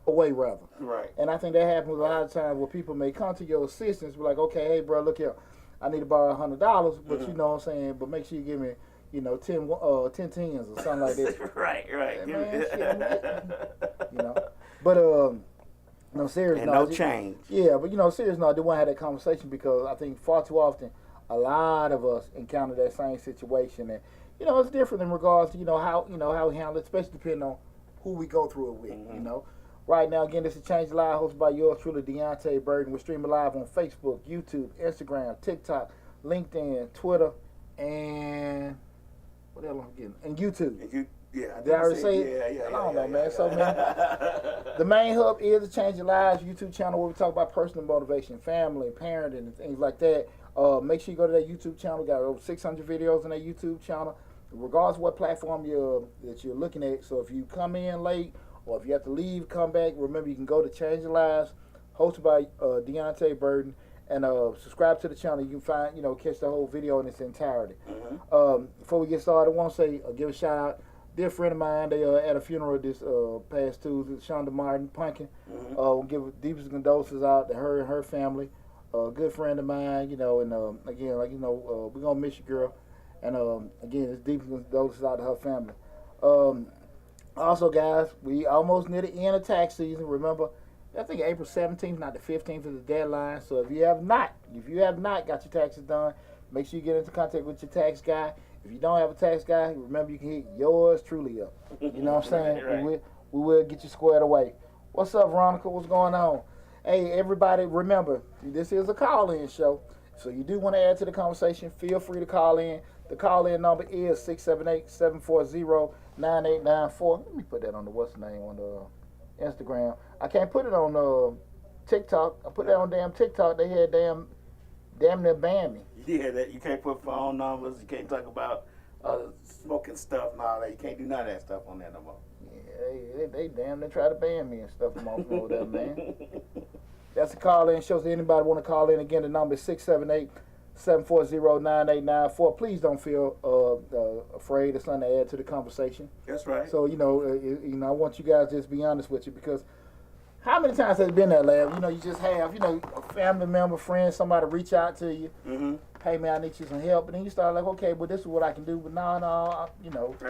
away rather. Right. And I think that happens a lot of times where people may come to your assistance, be like, okay, hey, bro, look here, I need to borrow $100, but you know what I'm saying, but make sure you give me, 10 tens or something like that. Right. Hey, man, shit, But, no, serious And no. no change. Yeah, but, serious no, I do want to have that conversation because I think far too often a lot of us encounter that same situation. And, it's different in regards to, how we handle it, especially depending on who we go through it with, Right now, again, this is Change the Live, hosted by yours truly, Deonte Burden. We're streaming live on Facebook, YouTube, Instagram, TikTok, LinkedIn, Twitter, and what else am I getting? And YouTube. Yeah, Did I already say it? Yeah. I don't know, man. So, man, the main hub is the Change Your Lives YouTube channel where we talk about personal motivation, family, parenting, and things like that. Make sure you go to that YouTube channel. We got over 600 videos on that YouTube channel, regardless of what platform that you're looking at. So if you come in late or if you have to leave, come back, remember you can go to Change Your Lives, hosted by Deonte Burden, and subscribe to the channel. You can find, catch the whole video in its entirety. Before we get started, I want to say, give a shout out. Dear friend of mine, they at a funeral this past Tuesday, Shonda Martin Punkin. Give deepest condolences out to her and her family. Good friend of mine, and again, we're gonna miss you, girl. And again, it's deepest condolences out to her family. Also, guys, we almost near the end of tax season. Remember, I think April 17th, not the 15th, is the deadline. So if you have not got your taxes done, make sure you get into contact with your tax guy. If you don't have a tax guy, remember you can hit yours truly up. You know what I'm saying? Right. We will get you squared away. What's up, Veronica? What's going on? Hey, everybody, remember, this is a call-in show. So you do want to add to the conversation, feel free to call in. The call-in number is 678-740-9894. Let me put that on the what's the name on the Instagram. I can't put it on TikTok. I put that on damn TikTok. They had damn near banned me. Yeah, that you can't put phone numbers. You can't talk about smoking stuff and all that. You can't do none of that stuff on there no more. Yeah, they damn near try to ban me and stuff from over there, man. That's a call-in show. So anybody want to call in again? The number is 678-740-9894. Please don't feel afraid or something to add to the conversation. That's right. So I want you guys to just be honest with you because how many times has it been that, lab? You just have a family member, friend, somebody reach out to you. Hey man, I need you some help, and then you start like, okay, well this is what I can do, but no, I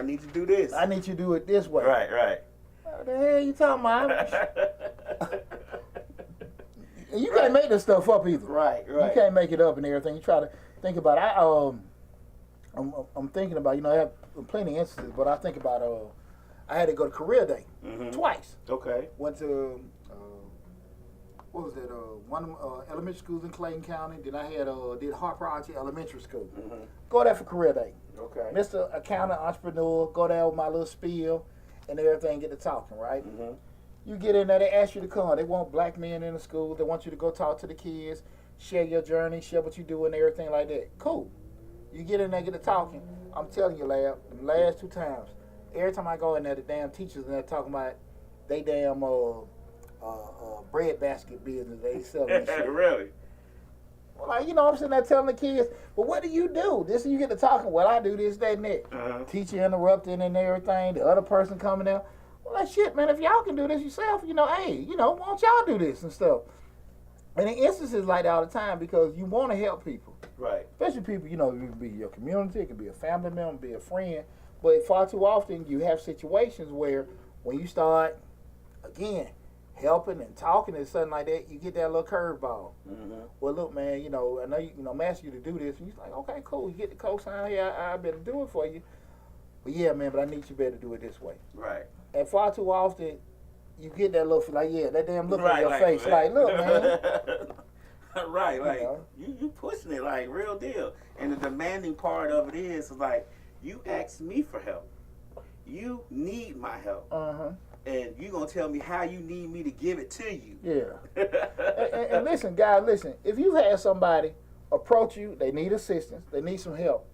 need to do this. I need you to do it this way. Right. What the hell you talking about? And you can't make this stuff up either. Right. You can't make it up and everything. You try to think about it. I'm thinking about, I have plenty of instances, but I think about I had to go to career day twice. Okay. Went to what was that? One elementary schools in Clayton County. Then I had did Hart Project Elementary School. Go there for career day. Okay. Mr. Accountant, entrepreneur. Go there with my little spiel and everything. Get to talking, right? You get in there, they ask you to come. They want black men in the school. They want you to go talk to the kids, share your journey, share what you do and everything like that. Cool. You get in there, get to talking. I'm telling you, lab, the last 2 times, every time I go in there, the damn teachers in there talking about they damn bread basket business they sell and shit. Really? Well, I'm sitting there telling the kids, well, what do you do? This you get to talking. Well, I do this, that, and that. Teacher interrupting and everything. The other person coming out. Well, that shit, man, if y'all can do this yourself, hey, why don't y'all do this and stuff? And in instances like that all the time because you want to help people. Right. Especially people, it can be your community, it can be a family member, be a friend. But far too often you have situations where when you start, again, helping and talking and something like that, you get that little curveball. Well, look, man, I know I'm asking you to do this. And you're like, okay, cool. You get the cosign here, I better do it for you. But yeah, man, but I need you better do it this way. Right. And far too often, you get that look like, that damn look on your like, face. Like, look, man. Right, like, you pushing it like real deal. And the demanding part of it is like, you asked me for help. You need my help. And you going to tell me how you need me to give it to you. Yeah. and listen, guys, if you had somebody approach you, they need assistance, they need some help,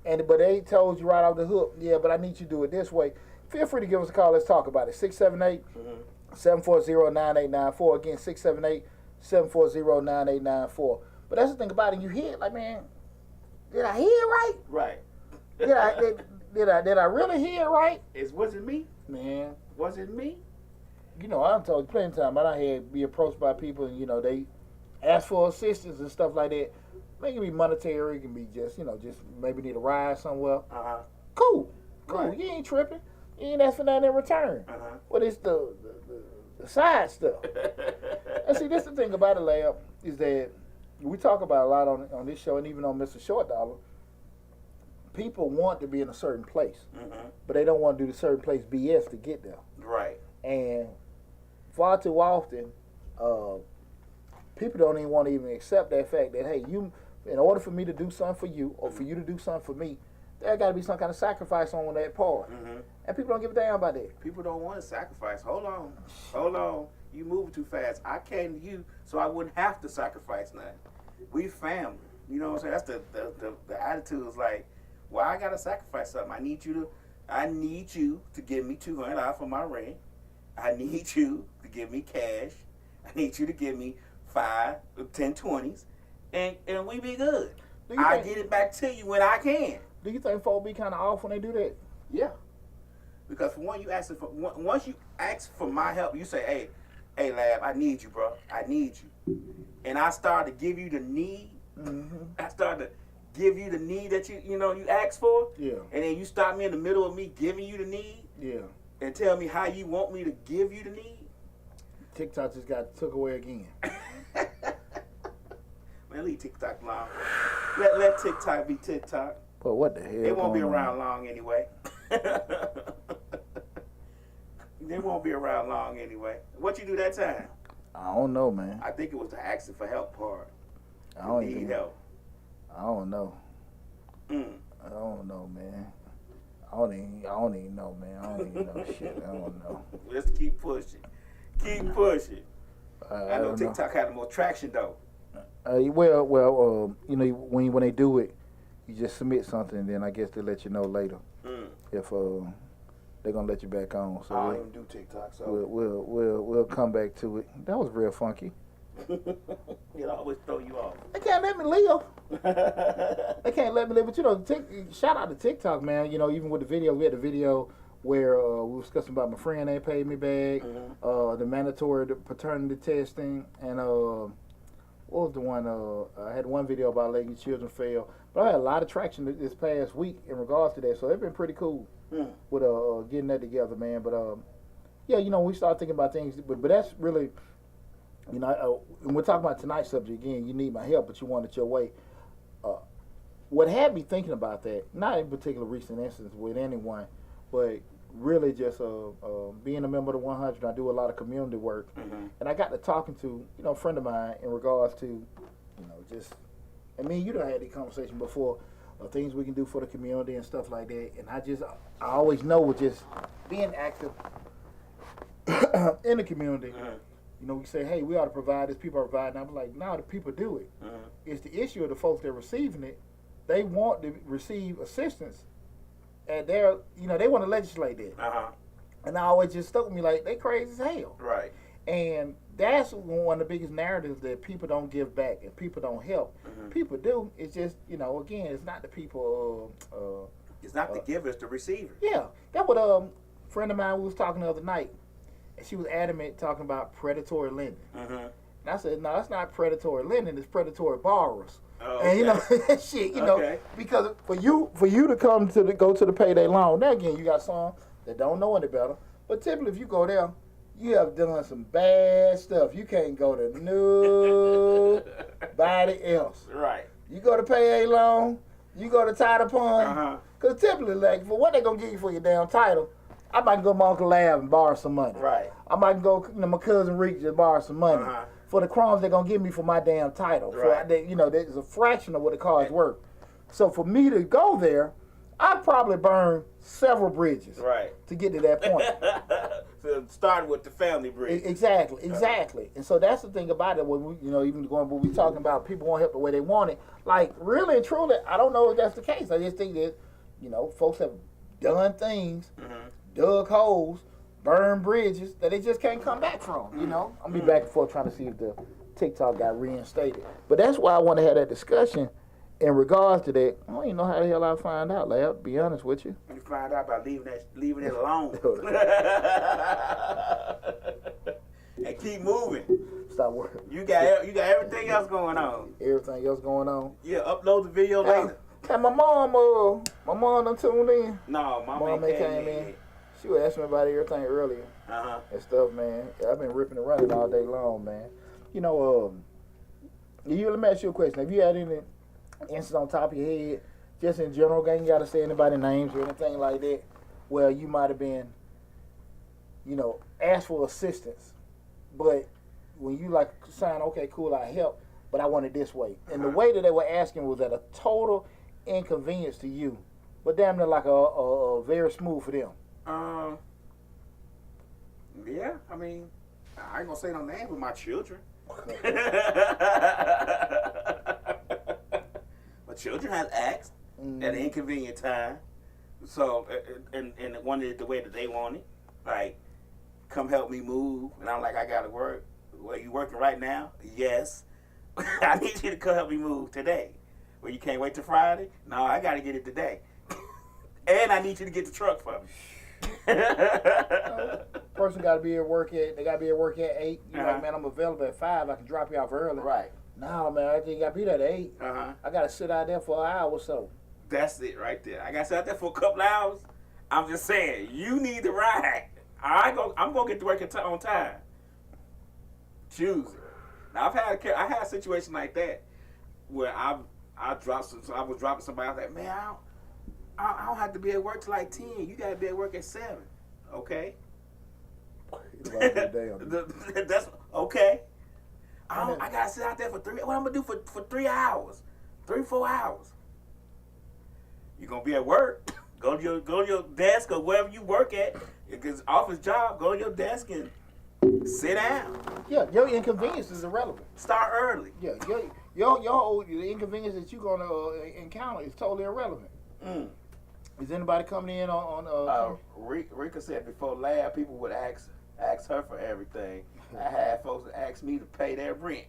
but they told you right off the hook, yeah, but I need you to do it this way, feel free to give us a call. Let's talk about it. 678-740-9894. Again, 678-740-9894. But that's the thing about it. You hear it like, man, did I hear it right? Right. Did I really hear it right? Was it me? Man. Was it me? you know, I've told you plenty of times, I had be approached by people and, you know, they ask for assistance and stuff like that. It can be monetary, it can be just, you know, just maybe need a ride somewhere. Cool. Right. You ain't tripping. You ain't asking for nothing in return. But it's the side stuff. And see, this is the thing about it, Lab, is that we talk about a lot on this show and even on Mr. Short Dollar. People want to be in a certain place, but they don't want to do the certain place BS to get there. Right. And far too often, people don't even want to even accept that fact that, hey, you, in order for me to do something for you or for you to do something for me, there got to be some kind of sacrifice on that part. And people don't give a damn about that. People don't want to sacrifice. Hold on. You moving too fast. I came to you so I wouldn't have to sacrifice nothing. We family. You know what I'm saying? That's the attitude is like, well, I got to sacrifice something. I need you to give me $200 for my rent. I need you to give me cash. I need you to give me 5, 10, 20s. And we be good. I get it back to you when I can. Do you think folks be kind of off when they do that? Yeah. Because for one, once you ask for my help, you say, hey, Lab, I need you, bro. I need you. And I start to give you the need. I start to give you the need that you ask for. Yeah. And then you stop me in the middle of me giving you the need. Yeah. And tell me how you want me to give you the need. TikTok just got took away again. Man, leave TikTok alone. Let TikTok be TikTok. But what the hell? It won't be around long anyway. They won't be around long anyway. What you do that time? I don't know, man. I think it was the asking for help part. I don't need help. I don't know. I don't know, man. I don't even know, man. I don't even know shit. I don't know. Let's keep pushing. Keep pushing. I know TikTok had more traction though. Well, you know, when they do it, you just submit something, and then I guess they let you know later if they're gonna let you back on. So I don't even do TikTok, so we'll come back to it. That was real funky. It always throw you off. They can't let me live. They can't let me live. But you know, shout out to TikTok, man. You know, even with the video, we had a video where we were discussing about my friend ain't paid me back, the mandatory paternity testing, and what was the one? I had one video about letting children fail, but I had a lot of traction this past week in regards to that. So it's been pretty cool with getting that together, man. But yeah, you know, we start thinking about things, but that's really, you know, and we're talking about tonight's subject again. You need my help, but you want it your way. What had me thinking about that, not in particular recent instance with anyone, but really just being a member of the 100, I do a lot of community work, and I got to talking to a friend of mine in regards to, just, I mean, you done had the conversation before, things we can do for the community and stuff like that, and I always know with just being active in the community, we say, hey, we ought to provide this, people are providing. I'm like, no, the people do it. It's the issue of the folks that are receiving it. They want to receive assistance, and they want to legislate that. And I always just stuck with me like, they crazy as hell. Right. And that's one of the biggest narratives, that people don't give back and people don't help. People do. It's just, again, it's not the people. It's not the giver, it's the receiver. Yeah. That's what a friend of mine was talking the other night. And she was adamant talking about predatory lending. And I said, no, it's not predatory lending, it's predatory borrowers. Oh, okay. And shit, because for you to come to go to the payday loan, now again, you got some that don't know any better. But typically, if you go there, you have done some bad stuff. You can't go to nobody else. Right. You go to payday loan, you go to title pond. Because typically, like, for what they gonna give you for your damn title, I might go to my Uncle Lab and borrow some money. Right. I might go to my cousin Rick just borrow some money. For the crumbs they're gonna give me for my damn title. Right. There's a fraction of what the car is worth. So for me to go there, I'd probably burn several bridges. Right. To get to that point. So starting with the family bridge. Exactly. And so that's the thing about it. When we, even going, when we talking about people won't help the way they want it. Like, really and truly, I don't know if that's the case. I just think that, folks have done things, dug holes, burn bridges that they just can't come back from, I'll be back and forth trying to see if the TikTok got reinstated. But that's why I want to have that discussion in regards to that, I don't even know how the hell I find out, lad, to be honest with you. You find out by leaving it alone. And keep moving. Stop working. You got everything else going on. Everything else going on. Yeah, upload the video later. And my mom done tuned in. No, my mom came in. She was asking me about everything earlier. And stuff, man. I've been ripping and running all day long, man. You know, let me ask you a question. Have you had any instance on top of your head, just in general, gang, you got to say anybody's names or anything like that, where you might have been, you know, asked for assistance, but when you like saying, okay, cool, I help, but I want it this way. And the way that they were asking was at a total inconvenience to you, but damn near like a very smooth for them. Yeah, I mean, I ain't gonna say no name, but my children. My children have asked at an inconvenient time, so and wanted the way that they want it, like, come help me move, and I'm like, I gotta work. Well, you working right now? Yes. I need you to come help me move today. Well, you can't wait till Friday? No, I gotta get it today. And I need you to get the truck for me. Person got to be at work at 8. You're like, man, I'm available at 5. I can drop you off early. Right. No, man, I think I got to be there at 8. I got to sit out there for an hour or so. That's it right there. I got to sit out there for a couple hours. I'm just saying, you need to ride. I'm gonna get to work on time. Choose it. Now I had a situation like that where I was dropping somebody. I was like, man, I don't have to be at work till like 10. You gotta be at work at 7. Okay. That's okay. I gotta sit out there for 3. What I'm gonna do for 3 hours, 4 hours? You gonna be at work? Go to your desk or wherever you work at. If it's office job, go to your desk and sit down. Yeah, your inconvenience is irrelevant. Start early. Yeah, the inconvenience that you're gonna encounter is totally irrelevant. Is anybody coming in on? Rika said before lab, people would ask her for everything. I had folks that asked me to pay their rent.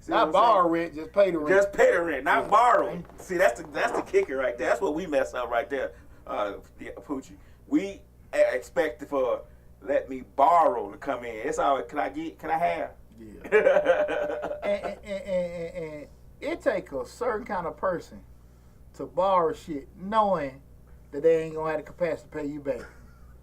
Not borrow rent, just pay the rent. Just pay the rent, not borrow. See, that's the kicker right there. That's what we mess up right there, Poochie. We expect for let me borrow to come in. It's all. Can I have? Yeah. and it take a certain kind of person to borrow shit, knowing that they ain't gonna have the capacity to pay you back.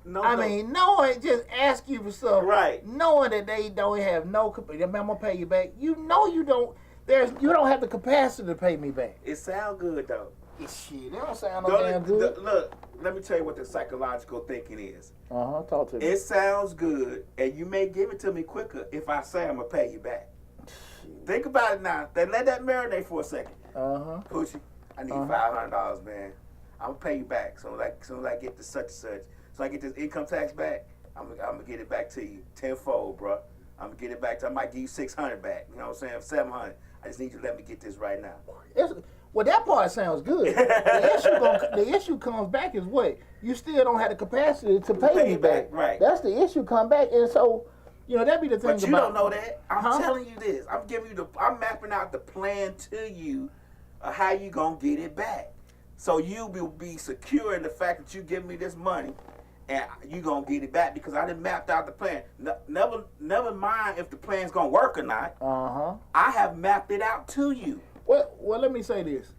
Knowing just ask you for stuff, right? Knowing that they don't have no capacity, I'm gonna pay you back. You know you don't. You don't have the capacity to pay me back. It sound good though. Shit, it don't sound no damn good. Look, let me tell you what the psychological thinking is. Talk to me. It sounds good, and you may give it to me quicker if I say I'm gonna pay you back. Think about it now. Then let that marinate for a second. Poochie, I need $500, man. I'm gonna pay you back. So soon as I get the such and such. So I get this income tax back, I'm gonna get it back to you tenfold, bro. I'm gonna get it back. I might give you $600 back. You know what I'm saying? $700. I just need you to let me get this right now. Well, that part sounds good. The issue comes back is what? You still don't have the capacity to pay me back. Right. That's the issue. Come back, and so that'd be the thing. But you don't know that. I'm telling you this. I'm mapping out the plan to you of how you gonna get it back. So you will be secure in the fact that you give me this money. And you gonna get it back because I done mapped out the plan. Never mind if the plan's gonna work or not. I have mapped it out to you. Well, let me say this.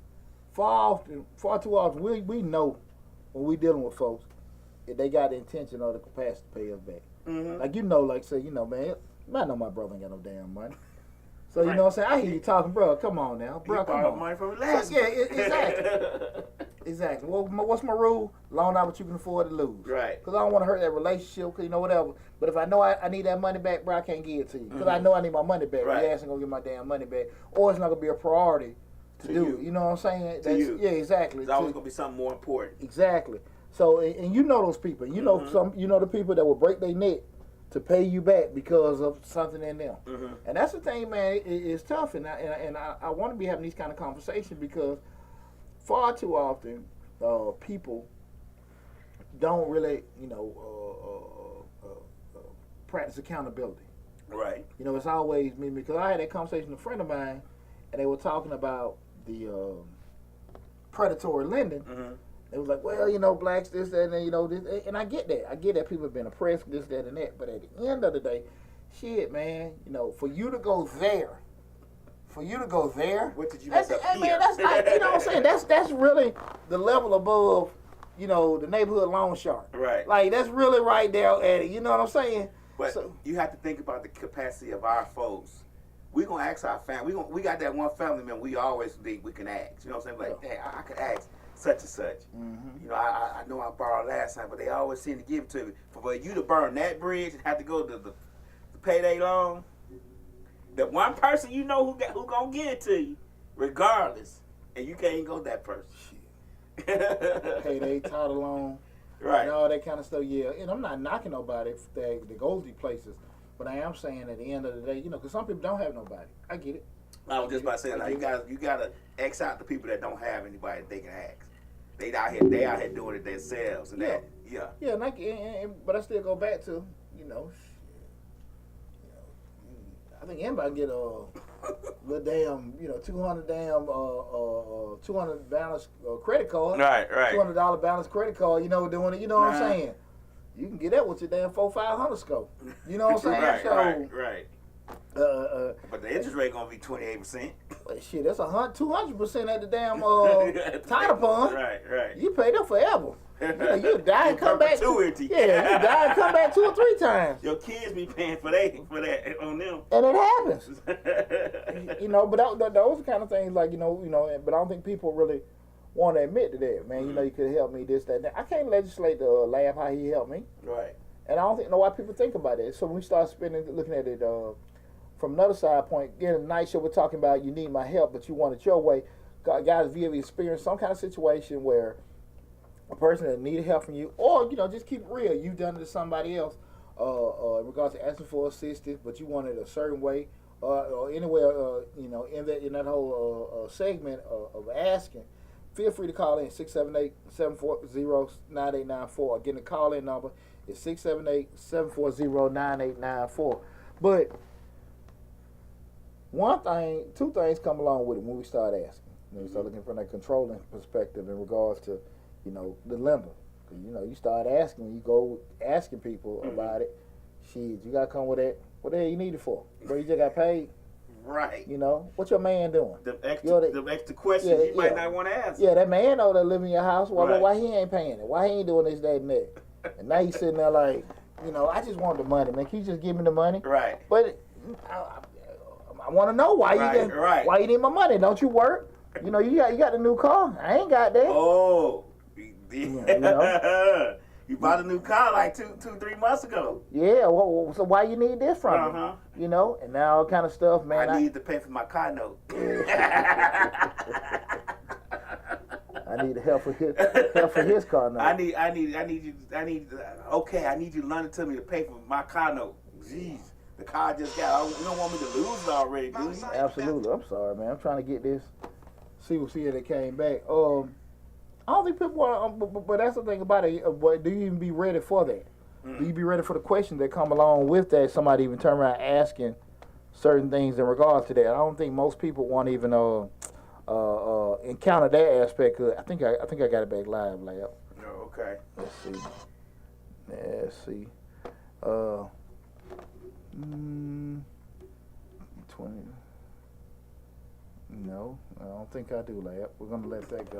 Far too often, we know when we dealing with folks if they got the intention or the capacity to pay us back. Like man, I know my brother ain't got no damn money. So you know what I'm saying? I hear you talking, bro. Come on now, bro. Come on. Money from last. Yeah, exactly. Exactly. Well, what's my rule? Loan out what you can afford to lose. Right. Because I don't want to hurt that relationship, whatever. But if I know I need that money back, bro, I can't give it to you. Because I know I need my money back. Right. Your ass ain't going to get my damn money back. Or it's not going to be a priority to do it. You know what I'm saying? To you. Yeah, exactly. It's always going to be something more important. Exactly. So, and you know those people. You know the people that will break their neck to pay you back because of something in them. And that's the thing, man. It's tough. And I want to be having these kind of conversations because far too often, people don't really, practice accountability. Right. You know, it's always me because I had that conversation with a friend of mine, and they were talking about the predatory lending. Mm-hmm. It was like, well, you know, blacks, this, that, and you know, this, and I get that. I get that people have been oppressed, this, that, and that. But at the end of the day, shit, man, you know, for you to go there, what did you mess up here? Man, that's like, you know what I'm saying? That's really the level above, you know, the neighborhood loan shark. Right. Like that's really right there at it. You know what I'm saying? But you have to think about the capacity of our folks. We gonna ask our family. We got that one family member we always think we can ask. You know what I'm saying? Like, hey, I could ask such and such. Mm-hmm. You know, I know I borrowed last time, but they always seem to give it to me. For you to burn that bridge and have to go to the payday loan, the one person you know who gonna give it to you, regardless, and you can't go that person. Payday, title loan, right? And all that kind of stuff. Yeah, and I'm not knocking nobody that goes these places, but I am saying at the end of the day, you know, because some people don't have nobody. I get it. I was just about to say, like, you gotta X out the people that don't have anybody that they can ask. They out here doing it themselves, and but I still go back to, you know, I think anybody can get a little damn, you know, 200 balance credit card, right, $200 balance credit card, you know, doing it, you know what I'm saying? You can get that with your damn 400-500 score, you know what I'm saying? right. But the interest rate gonna be 28%. Well, shit, that's 200% at the damn title fund. Right. You pay them forever. You know, you die and come back. You die and come back 2 or 3 times. Your kids be paying for that on them. And it happens. You know, but those are kind of things like, you know, but I don't think people really want to admit to that, man. Mm-hmm. You know, you could help me, this, that, and that. I can't legislate to laugh how he helped me. Right. And I don't know why people think about it. So when we start looking at it from another side point, getting a night show, we're talking about you need my help, but you want it your way. Guys, if you ever experienced some kind of situation where a person that needed help from you, or, you know, just keep it real, you've done it to somebody else in regards to asking for assistance, but you want it a certain way, or anywhere, you know, in that whole segment of asking, feel free to call in 678-740-9894. Again, the call-in number is 678-740-9894. But two things come along with it when we start asking. When we start looking from that controlling perspective in regards to, you know, the lender. Because, you know, you start asking, you go asking people about it. Shit, you got to come with that. What the hell you need it for? Bro, you just got paid. Right. You know, what your man doing? The extra questions you might not want to ask. Yeah, that man that live in your house, why he ain't paying it? Why he ain't doing this, that, and that? And now he's sitting there like, you know, I just want the money, man. Can you just give me the money? Right. But I want to know why why you need my money? Don't you work? You know, you got the new car. I ain't got that. Oh. You know? You bought a new car like 3 months ago. Yeah, well, so why you need this from me? You know, and now all kind of stuff, man. I need to pay for my car note. I need help for his car note. I need you to loan it to me to pay for my car note. Jeez, the car just got. You don't want me to lose it already, do you? Absolutely. I'm sorry, man. I'm trying to get this. See if it came back. I don't think people want, but that's the thing about it. But do you even be ready for that? Do you be ready for the questions that come along with that? Somebody even turn around asking certain things in regards to that. I don't think most people want to even encounter that aspect. Cause I think I got it back live, Lab. Oh, okay. Let's see. 20. No, I don't think I do, Lab. We're gonna let that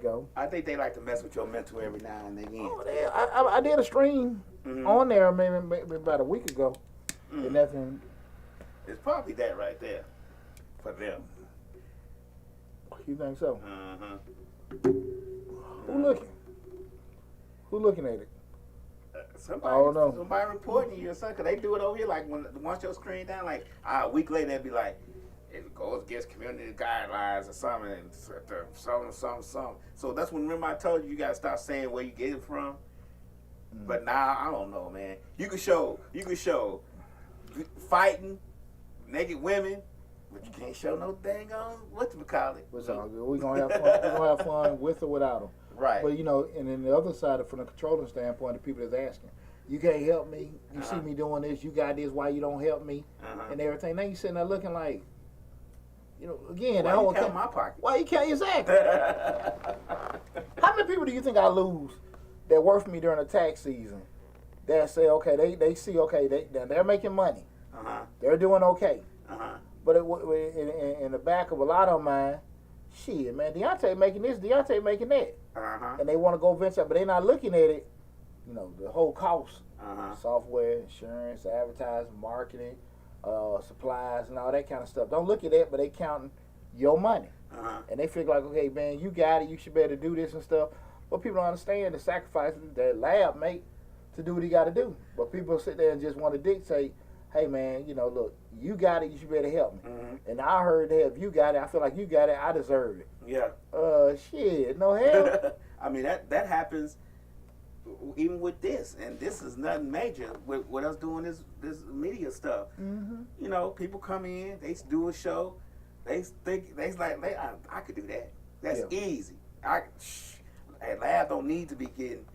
go. I think they like to mess with your mental every now and again. Oh, I did a stream on there maybe about a week ago. And nothing. It's probably that right there for them. You think so? Uh-huh. Who looking at it? Somebody reporting you or something. Cause they do it over here. Like once your screen down, like a week later, they'd be like, it goes against community guidelines or something, and something. So that's when, remember I told you gotta start saying where you get it from. But now I don't know, man. You can show fighting naked women, but you can't show no dang on whatchamacallit. It's all good. We're gonna have fun. We're gonna have fun with or without them. Right. But you know, and then the other side, from the controlling standpoint, the people that's asking, You can't help me. You see me doing this. You got this. Why you don't help me? And everything. Now you sitting there looking like, you know, again, why that whole you count my pocket? Why you can't? Exactly. How many people do you think I lose that work for me during the tax season? That say, okay, they see, okay, they're making money. They're doing okay. But in the back of a lot of mine, shit, man, Deonte making this, Deonte making that. And they want to go venture, but they're not looking at it, you know, the whole cost. Software, insurance, advertising, marketing, supplies, and all that kind of stuff. Don't look at that, but they counting your money. And they feel like, okay, man, you got it, you should be able to do this and stuff. But people don't understand the sacrifices that lab make to do what he got to do. But people sit there and just want to dictate, hey, man, you know, look, you got it, you should be able to help me. And I heard that if you got it, I feel like you got it, I deserve it. Yeah. Shit, no hell. I mean, that happens even with this, and this is nothing major with us doing this media stuff. You know, people come in, they do a show, they think I could do that. That's easy. Lab don't need to be getting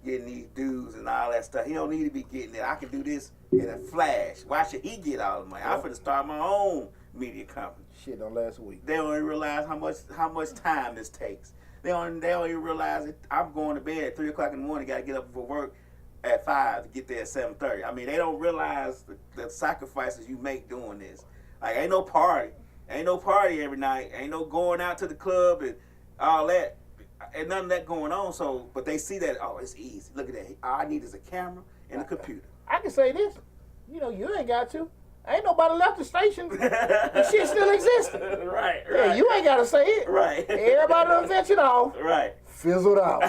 these dues and all that stuff. He don't need to be getting it. I can do this in a flash. Why should he get all the money? I'm finna start my own media company. Shit on last week. They don't even realize how much time this takes. They don't even realize that I'm going to bed at 3 o'clock in the morning. Got to get up for work at 5 to get there at 7:30. I mean, they don't realize the sacrifices you make doing this. Like, ain't no party every night. Ain't no going out to the club and all that. And none of that going on. So, but they see that, oh, it's easy. Look at that. All I need is a camera and a computer. I can say this. You know, you ain't got to. Ain't nobody left the station. The shit still existed. Right. Yeah, you ain't got to say it. Right. Everybody done ventured off. Right. Fizzled out.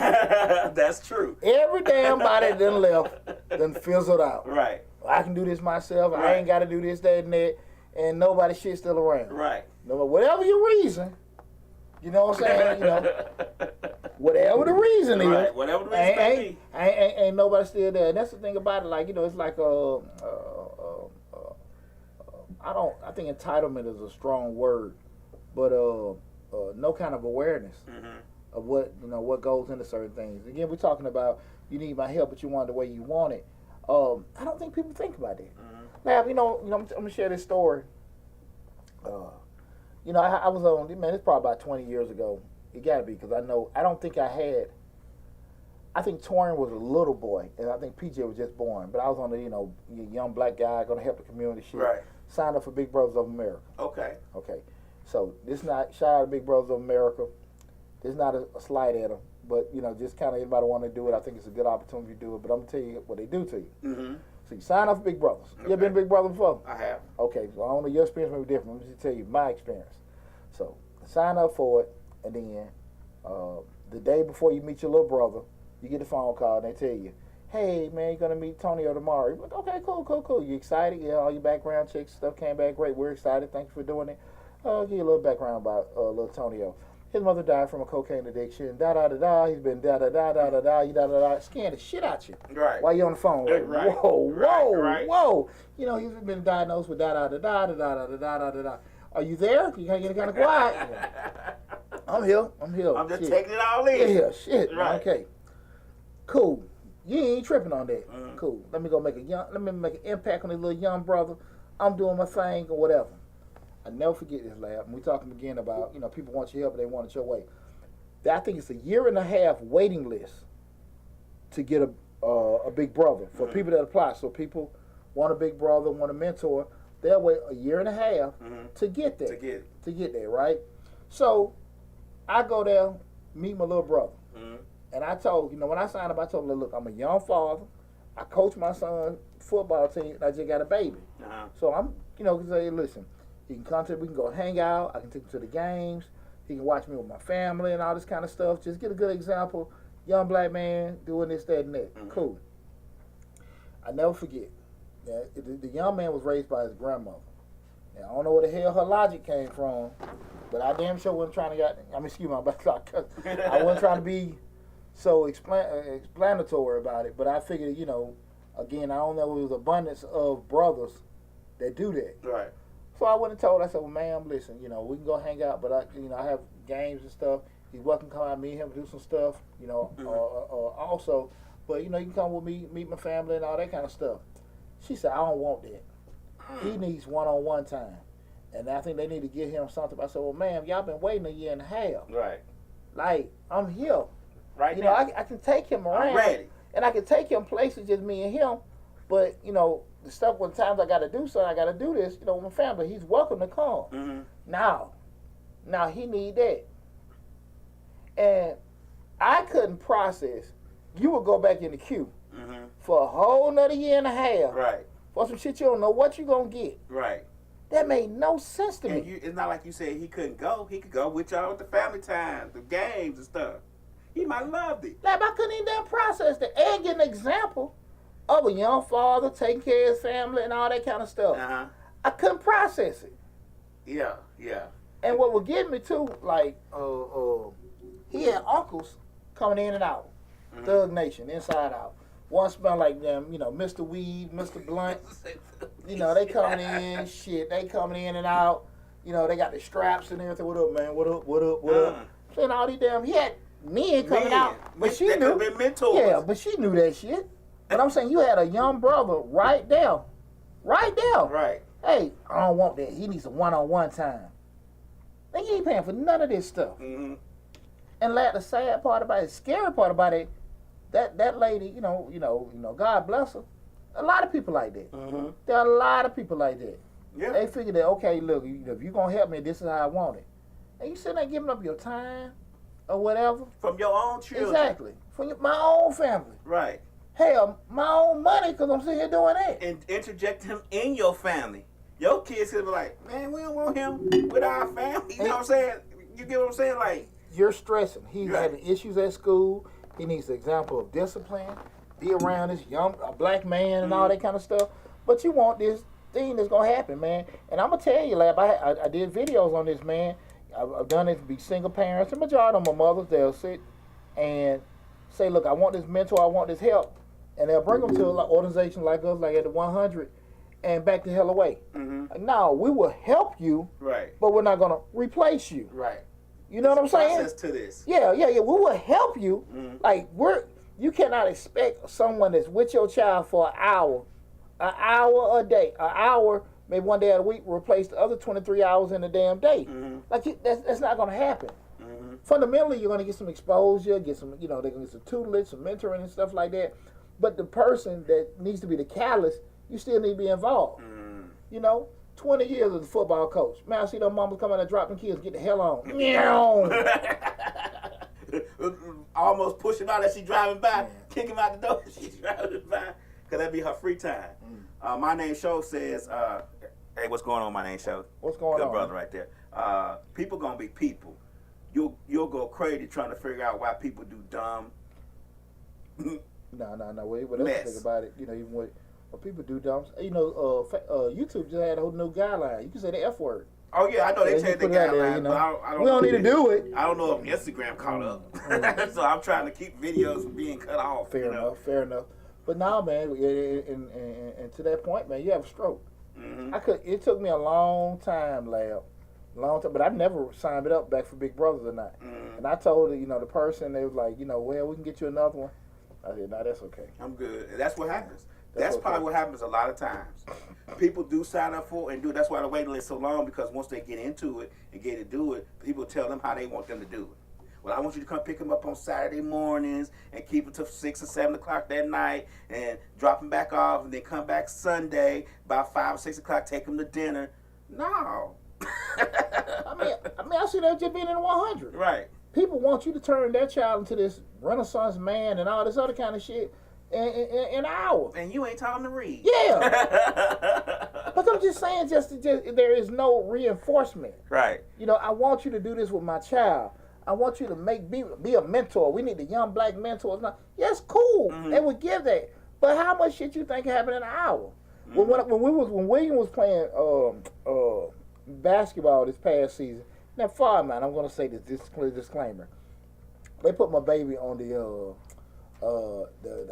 That's true. Every damn body done left, done fizzled out. Right. I can do this myself. Right. I ain't got to do this, that, and that. And nobody shit still around. Right. No matter whatever your reason, you know what I'm saying? You know, whatever the reason is. Right. Whatever the reason may be. Ain't nobody still there. And that's the thing about it. Like, you know, it's like I think entitlement is a strong word, but no kind of awareness of what goes into certain things. Again, we're talking about you need my help, but you want it the way you want it. I don't think people think about that. Now, you know, I'm gonna share this story. You know, I was on, man, it's probably about 20 years ago. It gotta be, because I think Torian was a little boy, and I think PJ was just born. But I was on the, you know, young black guy, gonna help the community shit. Right. Signed up for Big Brothers of America. Okay. So this not, shout out to Big Brothers of America. This is not a slight at them, but, you know, just kind of anybody want to do it, I think it's a good opportunity to do it. But I'm gonna tell you what they do to you. So you sign up for Big Brothers. Okay. You ever been Big Brother before? I have. Okay, so I don't know, your experience may be different. Let me just tell you my experience. So sign up for it, and then the day before you meet your little brother, you get a phone call and they tell you, hey, man, you're going to meet Tonio tomorrow. You're like, okay, cool. You excited? Yeah, all your background checks, stuff came back great. We're excited. Thank you for doing it. I'll give you a little background about little Tonio. His mother died from a cocaine addiction. Da-da-da-da. He's been da-da-da-da-da-da. Da-da-da. Scaring the shit out you. Right. While you're on the phone. Like, right. Whoa. You know, he's been diagnosed with da-da-da-da-da-da-da-da-da-da. Are you there? You gotta get kind of quiet. I'm here. I'm just taking it all in. Yeah, shit. Right. Okay. Cool. You ain't tripping on that. Cool. Let me make an impact on this little young brother. I'm doing my thing or whatever. I never forget this, Lab. And we talking again about, you know, people want your help, but they want it your way. I think it's a 1.5 year waiting list to get a big brother for people that apply. So people want a big brother, want a mentor. They'll wait a 1.5 years to get there. To get there, right? So I go there, meet my little brother. And I told, you know, when I signed up, I told him, look, I'm a young father. I coach my son's football team. And I just got a baby. So I'm, you know, say, listen, he can come to, we can go hang out. I can take him to the games. He can watch me with my family and all this kind of stuff. Just get a good example. Young black man doing this, that, and that. Cool. I never forget. Yeah, the young man was raised by his grandmother. Now, I don't know where the hell her logic came from, but I damn sure wasn't trying to I wasn't trying to be so explanatory about it, but I figured, you know, again, I don't know, it was abundance of brothers that do that. Right. So I went and told her, I said, well, ma'am, listen, you know, we can go hang out, but I have games and stuff. He's welcome to come out, me and him do some stuff, you know. Also, but you know, you can come with me, meet my family and all that kind of stuff. She said, I don't want that. He needs one-on-one time. And I think they need to give him something. I said, well, ma'am, y'all been waiting a year and a half. Right. Like, I'm here. Right you now. know, I can take him around. I'm ready. And I can take him places, just me and him. But, you know, the stuff when times I got to do something, I got to do this, you know, with my family, he's welcome to come. Mm-hmm. Now he need that. And I couldn't process. You would go back in the queue for a whole nother year and a half. Right. For some shit you don't know what you going to get. Right. That made no sense to me. It's not like you said he couldn't go. He could go with y'all with the family time, the games and stuff. He might have loved it. Like, I couldn't even damn process that and get an example of a young father taking care of his family and all that kind of stuff. Uh-huh. I couldn't process it. Yeah, yeah. And what would get me too, like, he had uncles coming in and out. Thug Nation, inside out. One smell like them, you know, Mr. Weed, Mr. Blunt. You know, they coming in, shit. They coming in and out. You know, they got the straps and everything. What up, man? What up? What up? What up? Saying all these damn, he had men coming out. But she knew. Been mentors. Yeah, but she knew that shit. But I'm saying you had a young brother right there. Right there. Right. Hey, I don't want that. He needs a one-on-one time. Then you ain't paying for none of this stuff. Mm-hmm. And the sad part about it, scary part about it, that lady, you know, God bless her. A lot of people like that. Mm-hmm. There are a lot of people like that. Yeah. They figure that, okay, look, if you're going to help me, this is how I want it. And you sitting there giving up your time or whatever. From your own children. Exactly. From my own family. Right. Hell, my own money because I'm sitting here doing that. And interject him in your family. Your kids could be like, man, we don't want him with our family. You know what I'm saying? You get what I'm saying? Like, you're stressing. He's having issues at school. He needs an example of discipline. Be around this young black man and all that kind of stuff. But you want this thing that's gonna happen, man. And I'm gonna tell you, Lab, I did videos on this, man. I've done it to be single parents. The majority of my mothers, they'll sit and say, look, I want this mentor, I want this help. And they'll bring them to an organization like us, like at the 100, and back the hell away. Mm-hmm. No, we will help you, right, but we're not gonna replace you. Right. You know what I'm saying? Process to this. Yeah. We will help you. Mm-hmm. Like you cannot expect someone that's with your child for an hour a day, an hour, maybe one day a week, replace the other 23 hours in a damn day. Mm-hmm. Like that's not gonna happen. Mm-hmm. Fundamentally, you're gonna get some exposure, get some, you know, they're gonna get some tutelage, some mentoring and stuff like that. But the person that needs to be the catalyst, you still need to be involved. Mm-hmm. You know? 20 years as a football coach. Man, I see those mamas come out and dropping kids, get the hell on. Almost push him out as she driving by, kick him out the door as she's driving by, because that'd be her free time. My Name Show says, hey, what's going on, My Name Show? What's going on? Good brother right there. People gonna be people. You'll go crazy trying to figure out why people do dumb. No. Wait, what else you think about it? You know, even what people do dumb. You know, YouTube just had a whole new guideline. You can say the F word. Oh yeah, I know they changed the guidelines, you know? but I don't we don't need to do it. I don't know if Instagram caught up. So I'm trying to keep videos from being cut off. Fair enough. But now, man, and to that point, man, you have a stroke. Mm-hmm. It took me a long time, but I never signed it up back for Big Brothers or not. Mm-hmm. And I told the person, they was like, well, we can get you another one. I said, no, that's okay. I'm good. And that's what happens. That's probably what happens a lot of times. People do sign up for it and do it. That's why the waiting list is so long, because once they get into it and get to do it, people tell them how they want them to do it. Well, I want you to come pick them up on Saturday mornings and keep it till 6 or 7 o'clock that night and drop them back off and then come back Sunday about 5 or 6 o'clock, take them to dinner. No. I mean, I see that just being in the 100. Right. People want you to turn their child into this Renaissance man and all this other kind of shit in an hour. And you ain't taught them to read. Yeah. But I'm just saying, just there is no reinforcement. Right. You know, I want you to do this with my child. I want you to be a mentor. We need the young black mentors. Now, yes, cool. Mm-hmm. They would give that. But how much shit you think happened in an hour? Mm-hmm. When William was playing basketball this past season, now far, man, I'm gonna say this disclaimer. They put my baby on the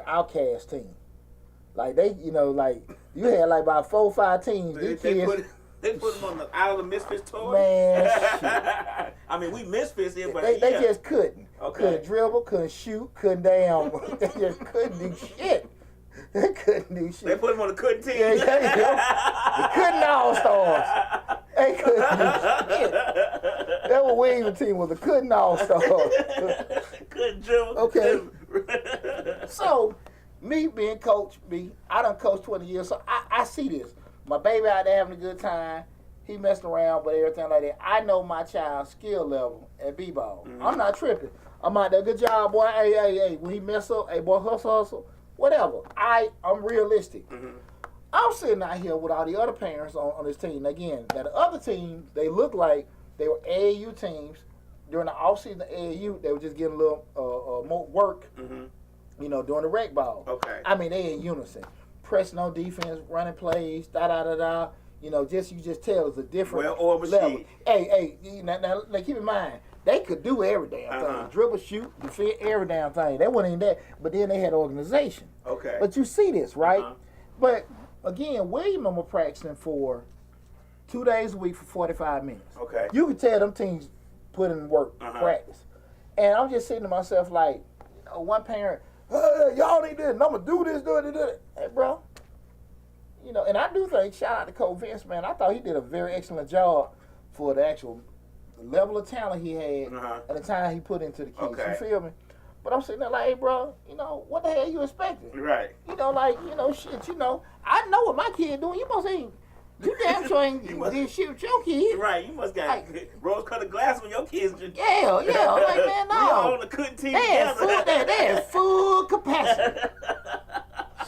outcast team. Like you had like about 4 or 5 teams. These kids, They put them on the Out of the Misfits tour? Man, I mean, we Misfits here, but they just couldn't. Okay. Couldn't dribble, couldn't shoot, couldn't damn. They just couldn't do shit. They couldn't do shit. They put them on the couldn't team. Yeah. The couldn't all-stars. They couldn't do shit. That was Williams' team, was the couldn't all-stars. Couldn't dribble. Okay. So, me being Coach B, I done coached 20 years, so I see this. My baby out there having a good time. He messing around, but everything like that. I know my child's skill level at b-ball. Mm-hmm. I'm not tripping. I'm out there, good job, boy. Hey. When he mess up, hey, boy, hustle. Whatever. I'm realistic. Mm-hmm. I'm sitting out here with all the other parents on this team. Again, now the other teams, they look like they were AAU teams. During the offseason of AAU, they were just getting a little more work, you know, during the rec ball. Okay. I mean, they in unison. Pressing on defense, running plays, da-da-da-da. You know, you just tell it's a different level. Hey, now, keep in mind, they could do every damn thing. Dribble, shoot, defend, every damn thing. They wasn't in that, but then they had organization. Okay. But you see this, right? But, again, William and them were practicing for 2 days a week for 45 minutes. Okay. You could tell them teams put in work, practice. And I'm just saying to myself, like, you know, one parent, hey, y'all need this, and I'm going to do this, do it. Hey, bro. You know, and I do think, shout out to Coach Vince, man, I thought he did a very excellent job for the actual level of talent he had at the time he put into the kids. Okay. You feel me? But I'm sitting there like, hey, bro, you know, what the hell you expecting? Right. You know, like, you know, shit, you know, I know what my kid doing. You must ain't, you damn sure ain't did shit with your kid. Right, you must got like, rose-colored glasses when your kids just... Yeah, I'm like, man, no. We all on the good team together. They had full capacity.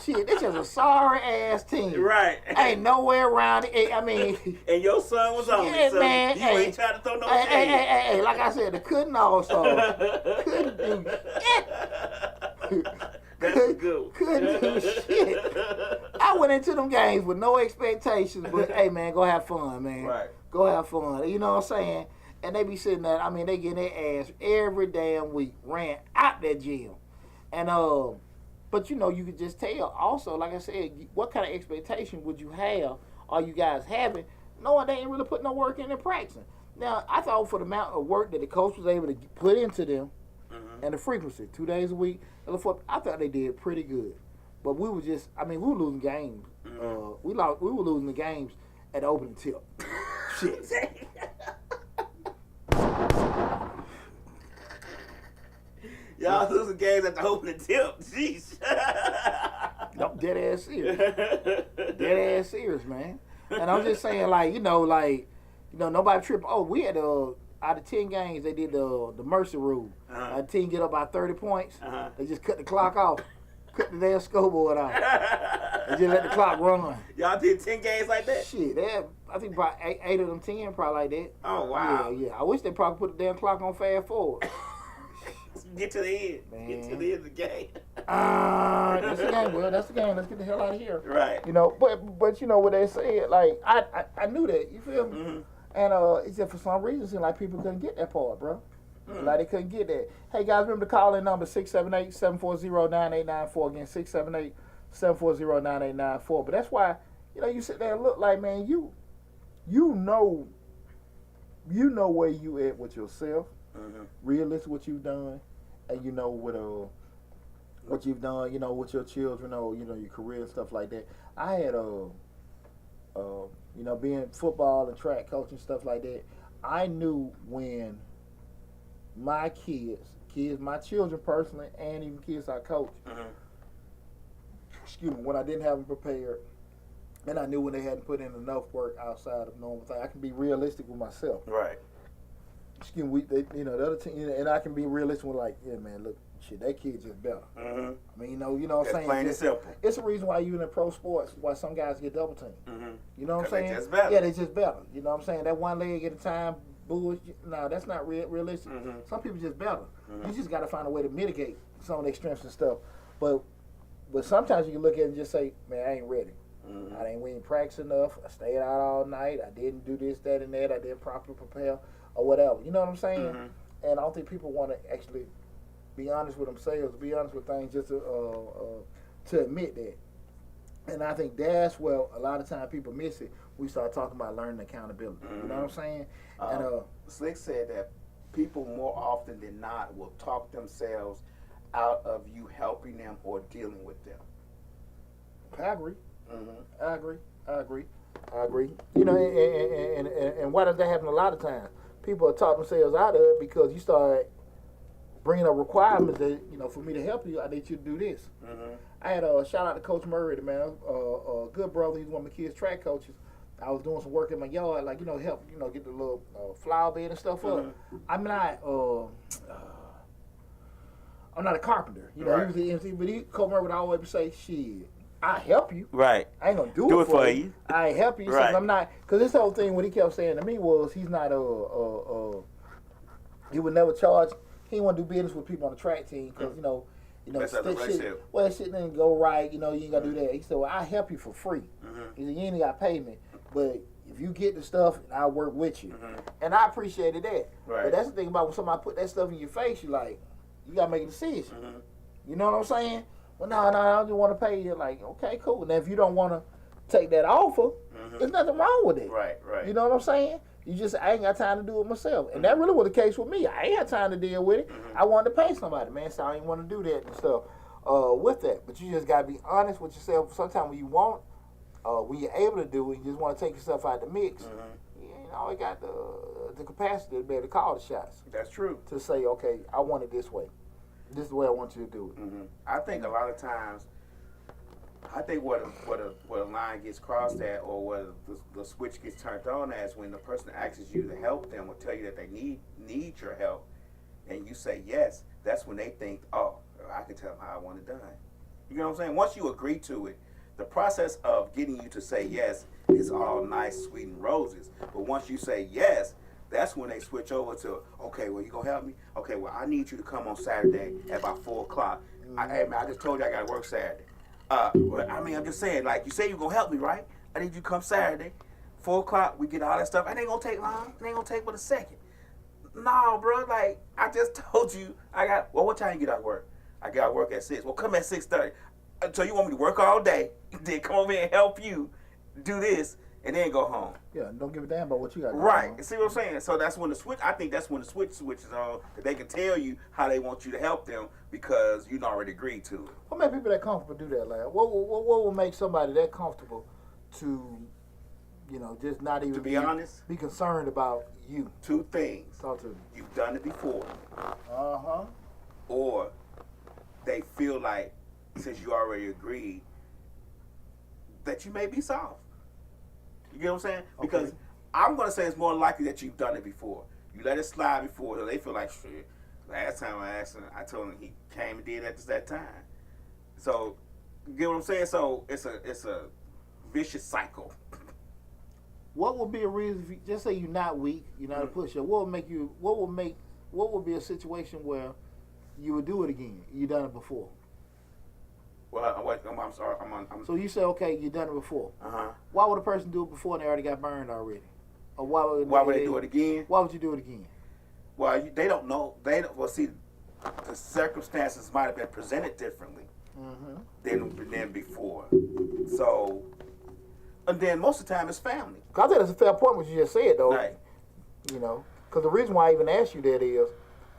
Shit, this is a sorry ass team. Right. Ain't nowhere around it. I mean. And your son was on it, so man, you ain't trying to throw no shade. Hey, like I said, the couldn't also. Couldn't do shit. That's a good one. Couldn't do shit. I went into them games with no expectations, but hey, man, go have fun, man. Right. Go have fun. You know what I'm saying? And they be sitting there, I mean, they getting their ass every damn week, ran out that gym. And, but, you know, you could just tell also, like I said, what kind of expectation would you have, are you guys having, knowing they ain't really put no work in their practicing. Now, I thought for the amount of work that the coach was able to put into them and the frequency, 2 days a week, I thought they did pretty good. But we were just, I mean, we were losing games. We were losing the games at the opening tip. Shit. Y'all losing games at the opening tip. Jeez. No, dead ass serious. Dead ass serious, man. And I'm just saying, like, nobody tripping. Oh, we had out of 10 games, they did the mercy rule. A team get up by 30 points, they just cut the clock off. Cut the damn scoreboard off. And just let the clock run. Y'all did 10 games like that? Shit, I think probably eight of them 10 probably like that. Oh, wow. Yeah. I wish they probably put the damn clock on fast forward. Get to the end. Man. Get to the end of the game. That's the game, Will. That's the game. Let's get the hell out of here. Right. You know, but you know what they said, like, I knew that, you feel me? Mm-hmm. And it's just for some reason, it seemed like people couldn't get that part, bro. Mm-hmm. Like, they couldn't get that. Hey, guys, remember to call in number 678-740-9894. Again, 678-740-9894. But that's why, you know, you sit there and look like, man, you know where you at with yourself, realistic what you've done, and you know what you've done, you know, with your children, or you know, your career and stuff like that. I had you know, being football and track coach and stuff like that, I knew when my kids, my children personally, and even kids I coach, when I didn't have them prepared, and I knew when they hadn't put in enough work outside of normal things, I can be realistic with myself. Right. You know, the other team, and I can be realistic with, like, yeah, man, look, shit, that kid's just better. I mean, you know what I'm saying? Plain and simple. It's a reason why even in pro sports, why some guys get double teamed. You know what I'm saying? They just better. Yeah, they just better. You know what I'm saying? That one leg at a time, bullshit. No, that's not realistic. Some people just better. You just got to find a way to mitigate some of their strengths and stuff. But sometimes you can look at it and just say, man, I ain't ready. We ain't practice enough. I stayed out all night. I didn't do this, that, and that. I didn't properly prepare or whatever. You know what I'm saying? And I don't think people want to actually be honest with themselves, be honest with things, just to admit that. And I think that's where a lot of time people miss it. We start talking about learning accountability. You know what I'm saying? And Slick said that people more often than not will talk themselves out of you helping them or dealing with them. I agree. I agree. I agree. I agree. You know, and why does that happen a lot of times? People talk themselves out of it because you start bringing up requirements that, you know, for me to help you, I need you to do this. I had a shout out to Coach Murray, man, a good brother. He's one of my kids' track coaches. I was doing some work in my yard, like, you know, help, you know, get the little flower bed and stuff up. I'm not a carpenter. You know, right. He was the MC, but Coach Murray would always say, "Shit, I help you. Right. I ain't gonna do it for you. I help you." Right. So I'm not, because this whole thing, what he kept saying to me was, he's not he would never charge. He didn't want to do business with people on the track team because you know, that shit didn't go right. You know, you ain't gotta do that. He said, "Well, I help you for free." He said, "You ain't got to pay me, but if you get the stuff, I'll work with you." And I appreciated that. Right. But that's the thing about when somebody put that stuff in your face, you like, you gotta make a decision. You know what I'm saying? Well, no, I just want to pay you. Like, okay, cool. Now, if you don't want to take that offer, there's nothing wrong with it. Right. You know what I'm saying? You just, I ain't got time to do it myself. And that really was the case with me. I ain't had time to deal with it. I wanted to pay somebody, man, so I didn't want to do that and stuff with that. But you just got to be honest with yourself. Sometimes when you want, when you're able to do it, you just want to take yourself out the mix. You ain't always got the capacity to be able to call the shots. That's true. To say, okay, I want it this way. This is the way I want you to do it. I think a lot of times, where a line gets crossed at, or where the switch gets turned on at, is when the person asks you to help them or tell you that they need your help, and you say yes. That's when they think, oh, I can tell them how I want it done. You know what I'm saying? Once you agree to it, the process of getting you to say yes is all nice, sweet, and roses. But once you say yes, that's when they switch over to, okay, well, you gonna help me? Okay, well, I need you to come on Saturday at about 4 o'clock. Hey, man, I just told you I gotta work Saturday. Well, I mean, I'm just saying, like, you say you're gonna help me, right? I need you to come Saturday, 4 o'clock, we get all that stuff. It ain't gonna take long. It ain't gonna take but a second. No, bro, like, I just told you, what time you get out of work? I get out of work at 6. Well, come at 6:30. So you want me to work all day, then come over here and help you do this, and then go home. Yeah, don't give a damn about what you got going Right. on. See what I'm saying? So that's when the switch, I think that's when the switch switches on, that they can tell you how they want you to help them because you already agreed to it. What make people that comfortable do that, lad? What will make somebody that comfortable to, you know, just not even To be honest, be concerned about you? 2 things. Talk to me. You've done it before. Uh-huh. Or they feel like, since you already agreed, that you may be soft. You get what I'm saying? Because I'm going to say it's more likely that you've done it before. You let it slide before, so they feel like, shit, last time I asked him, I told him he came and did it at that time. So, you get what I'm saying? So, it's a vicious cycle. What would be a reason, if you, just say you're not weak, you're not a pusher, what would be a situation where you would do it again? You done it before. Well, I'm sorry. So you say, okay, you done it before. Uh-huh. Why would a person do it before and they already got burned already? Or why would they do it again? Why would you do it again? Well, they don't know. Well, see, the circumstances might have been presented differently than before. So, and then most of the time it's family. I think that's a fair point what you just said, though. Right. You know, because the reason why I even asked you that is,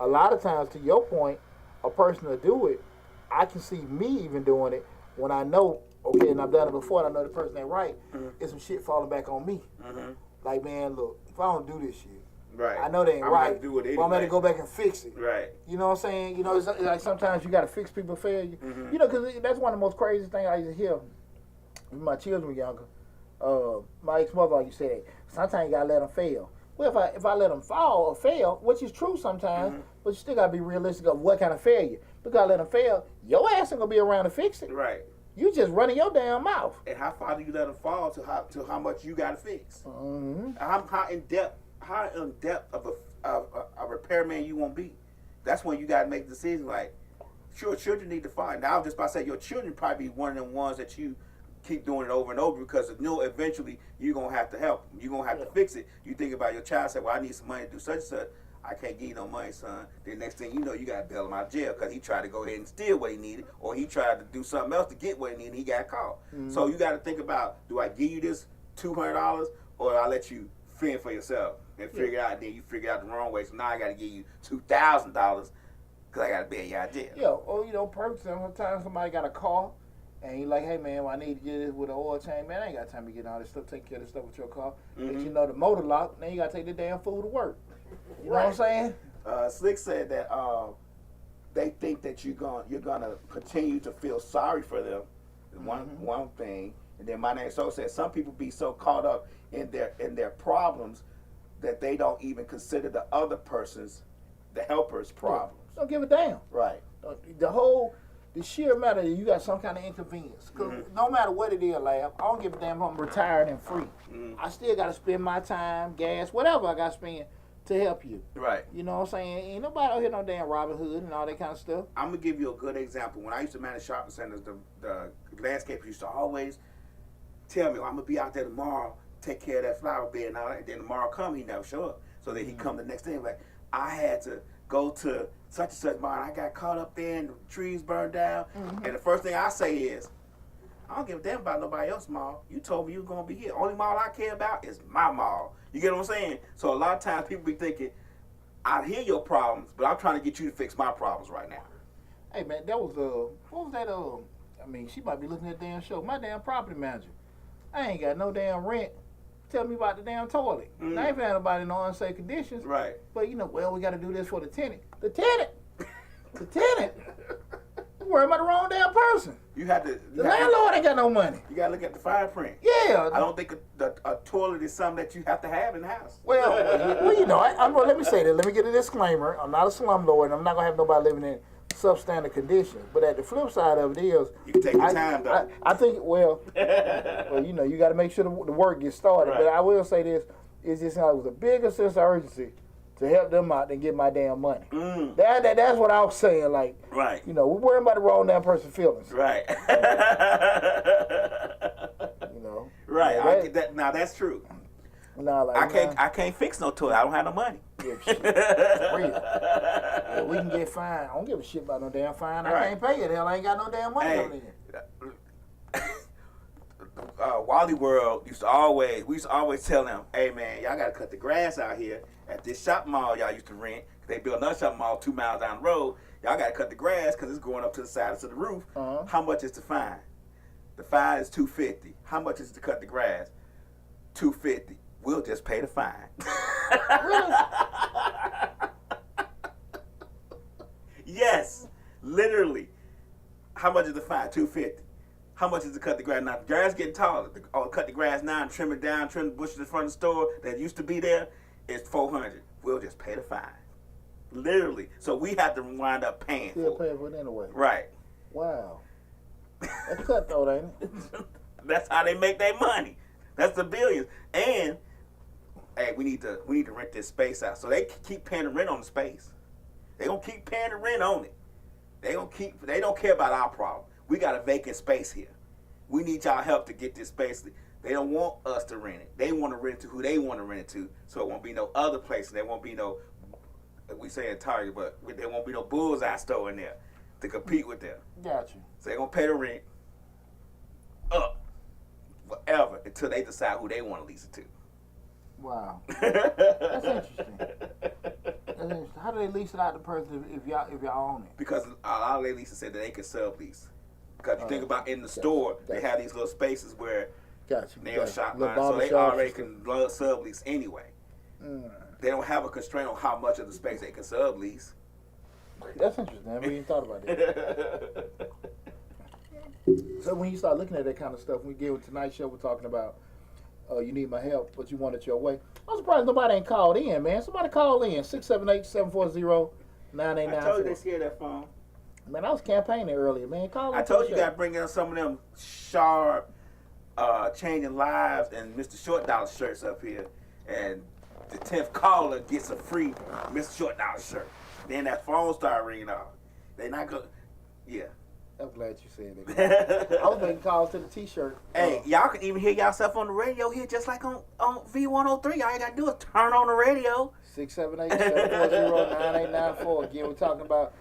a lot of times, to your point, a person will do it. I can see me even doing it when I know, okay, and I've done it before, and I know the person ain't right, it's some shit falling back on me. Like, man, look, if I don't do this shit, right, I know they ain't right, do it anyway. but I'm going to go back and fix it. Right. You know what I'm saying? You know, it's like sometimes you got to fix people's failure. You know, because that's one of the most crazy things I used to hear when my children were younger. My ex-mother used to say, sometimes you got to let them fail. Well, if I let them fall or fail, which is true sometimes, but you still got to be realistic of what kind of failure. Because I let them fail, your ass ain't going to be around to fix it. Right. You just running your damn mouth. And how far do you let them fall to how much you got to fix? How in depth of a repairman you won't be? That's when you got to make the decision. Like, sure, children need to find. Now, I was just about to say, your children probably be one of them ones that you keep doing it over and over because you know eventually you're going to have to help them. You're going to have to fix it. You think about your child, say, well, I need some money to do such and such. I can't give you no money, son. Then next thing you know, you got to bail him out of jail because he tried to go ahead and steal what he needed, or he tried to do something else to get what he needed, and he got caught. So you got to think about, do I give you this $200, or I let you fend for yourself and figure it out, and then you figure out the wrong way, so now I got to give you $2,000 because I got to bail you out of jail. Yeah, or, you know, perks, sometimes somebody got a car, and you like, hey, man, well, I need to get this with an oil change. Man, I ain't got time to get all this stuff, take care of this stuff with your car. But you know, the motor lock, then you got to take the damn food to work. You know what I'm saying? Slick said that they think that you're gonna continue to feel sorry for them. One thing, and then my name so said some people be so caught up in their problems that they don't even consider the other person's, the helper's problems. Don't give a damn. Right. The sheer matter that you got some kind of inconvenience. Because no matter what it is, Lab, I don't give a damn if I'm retired and free. I still got to spend my time, gas, whatever I got to spend to help you. Right. You know what I'm saying? Ain't nobody out here no damn Robin Hood and all that kind of stuff. I'm going to give you a good example. When I used to manage shopping centers, the landscapers used to always tell me, well, I'm going to be out there tomorrow, take care of that flower bed and all that. And then tomorrow come, he never show up. So then he come the next day and like, I had to go to such and such barn. I got caught up there and the trees burned down. And the first thing I say is, I don't give a damn about nobody else's mall. You told me you were going to be here. Only mall I care about is my mall. You get what I'm saying? So a lot of times people be thinking, I hear your problems, but I'm trying to get you to fix my problems right now. Hey, man, that was, what was that, I mean, she might be looking at the damn show. My damn property manager. I ain't got no damn rent. Tell me about the damn toilet. I ain't found nobody in no unsafe conditions. Right. But, you know, well, we got to do this for the tenant. The tenant! The tenant! I'm worried about the wrong damn person. You had to. The landlord ain't got no money. You got to look at the fine print. Yeah. I don't think a toilet is something that you have to have in the house. Well, you know, let me say that. Let me get a disclaimer. I'm not a slumlord, and I'm not going to have nobody living in substandard conditions. But at the flip side of it is, you can take your time, though. I think, well, you know, you got to make sure the work gets started. Right. But I will say this: it's just it was a bigger sense of urgency to help them out than get my damn money. That's what I was saying. Like, right. You know, we're worrying about the wrong damn person's feelings. Right. You know. Right. Now that's true. Nah, like, I can't fix no toilet. I don't have no money. Yeah, shit. Well, we can get fined. I don't give a shit about no damn fine. I can't pay it. Hell, I ain't got no damn money on it. Wally World we used to always tell them, hey man, y'all gotta cut the grass out here at this shopping mall y'all used to rent. They built another shopping mall 2 miles down the road. Y'all gotta cut the grass because it's going up to the side of the roof. How much is the fine? The fine is $250. How much is to cut the grass? $250. We'll just pay the fine. Yes, literally. How much is the fine? $250. How much is to cut the grass? Now, the grass getting taller. Cut the grass now and trim it down, trim the bushes in front of the store that used to be there. It's $400. We'll just pay the fine. Literally. So we have to wind up paying Still paying for it anyway. Right. Wow. That's cutthroat, ain't it? That's how they make their money. That's the billions. And hey, we need to rent this space out. So they keep paying the rent on the space. They gonna keep paying the rent on it. They don't care about our problem. We got a vacant space here. We need y'all help to get this space. They don't want us to rent it. They want to rent it to who they want to rent it to. So it won't be no other place. There won't be no, we say in Target, but there won't be no Bullseye store in there to compete with them. Got you. So they're gonna pay the rent up forever until they decide who they want to lease it to. Wow. That's interesting. How do they lease it out to person if y'all own it? Because a lot of their leases said that they can sublease. Because you think about in the store, they have these little spaces where nail shop lines, so they already can sublease anyway. They don't have a constraint on how much of the space they can sublease. That's interesting. I never even thought about that. So when you start looking at that kind of stuff, when we get with tonight's show, we're talking about you need my help, but you want it your way. I'm surprised nobody ain't called in, man. Somebody call in, 678-740-9894. I told you they scared that phone. Man, I was campaigning earlier, man. Call in. I told you got to bring in some of them sharp, changing lives and Mr. Short Dollar shirts up here. And the 10th caller gets a free Mr. Short Dollar shirt. Then that phone started ringing off. They not going to, yeah. I'm glad you said that. I was making calls to the T-shirt. Hey, y'all can even hear yourself on the radio here, just like on V103. All you gotta do is turn on the radio. 678-740-9894. Again, we're talking about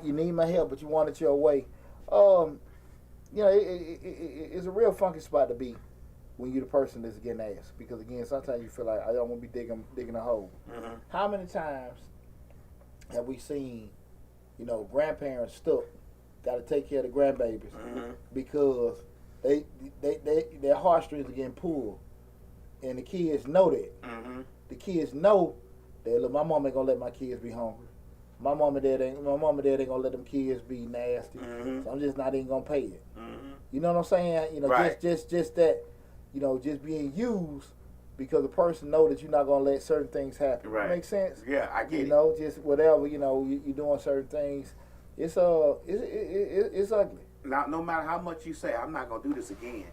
you need my help, but you want it your way. It's a real funky spot to be when you're the person that's getting asked, because again, sometimes you feel like I don't want to be digging a hole. Mm-hmm. How many times have we seen, grandparents stuck, got to take care of the grandbabies because their heartstrings are getting pulled, and the kids know that. Mm-hmm. The kids know that, look, my mom ain't gonna let my kids be hungry. My mom and dad ain't gonna let them kids be nasty. Mm-hmm. So I'm just not even gonna pay it. Mm-hmm. You know what I'm saying? Right. just that, just being used because the person know that you're not gonna let certain things happen. Right. Make sense? Yeah, I get it. Just whatever, you're doing certain things. It's ugly. Now, no matter how much you say, I'm not gonna do this again.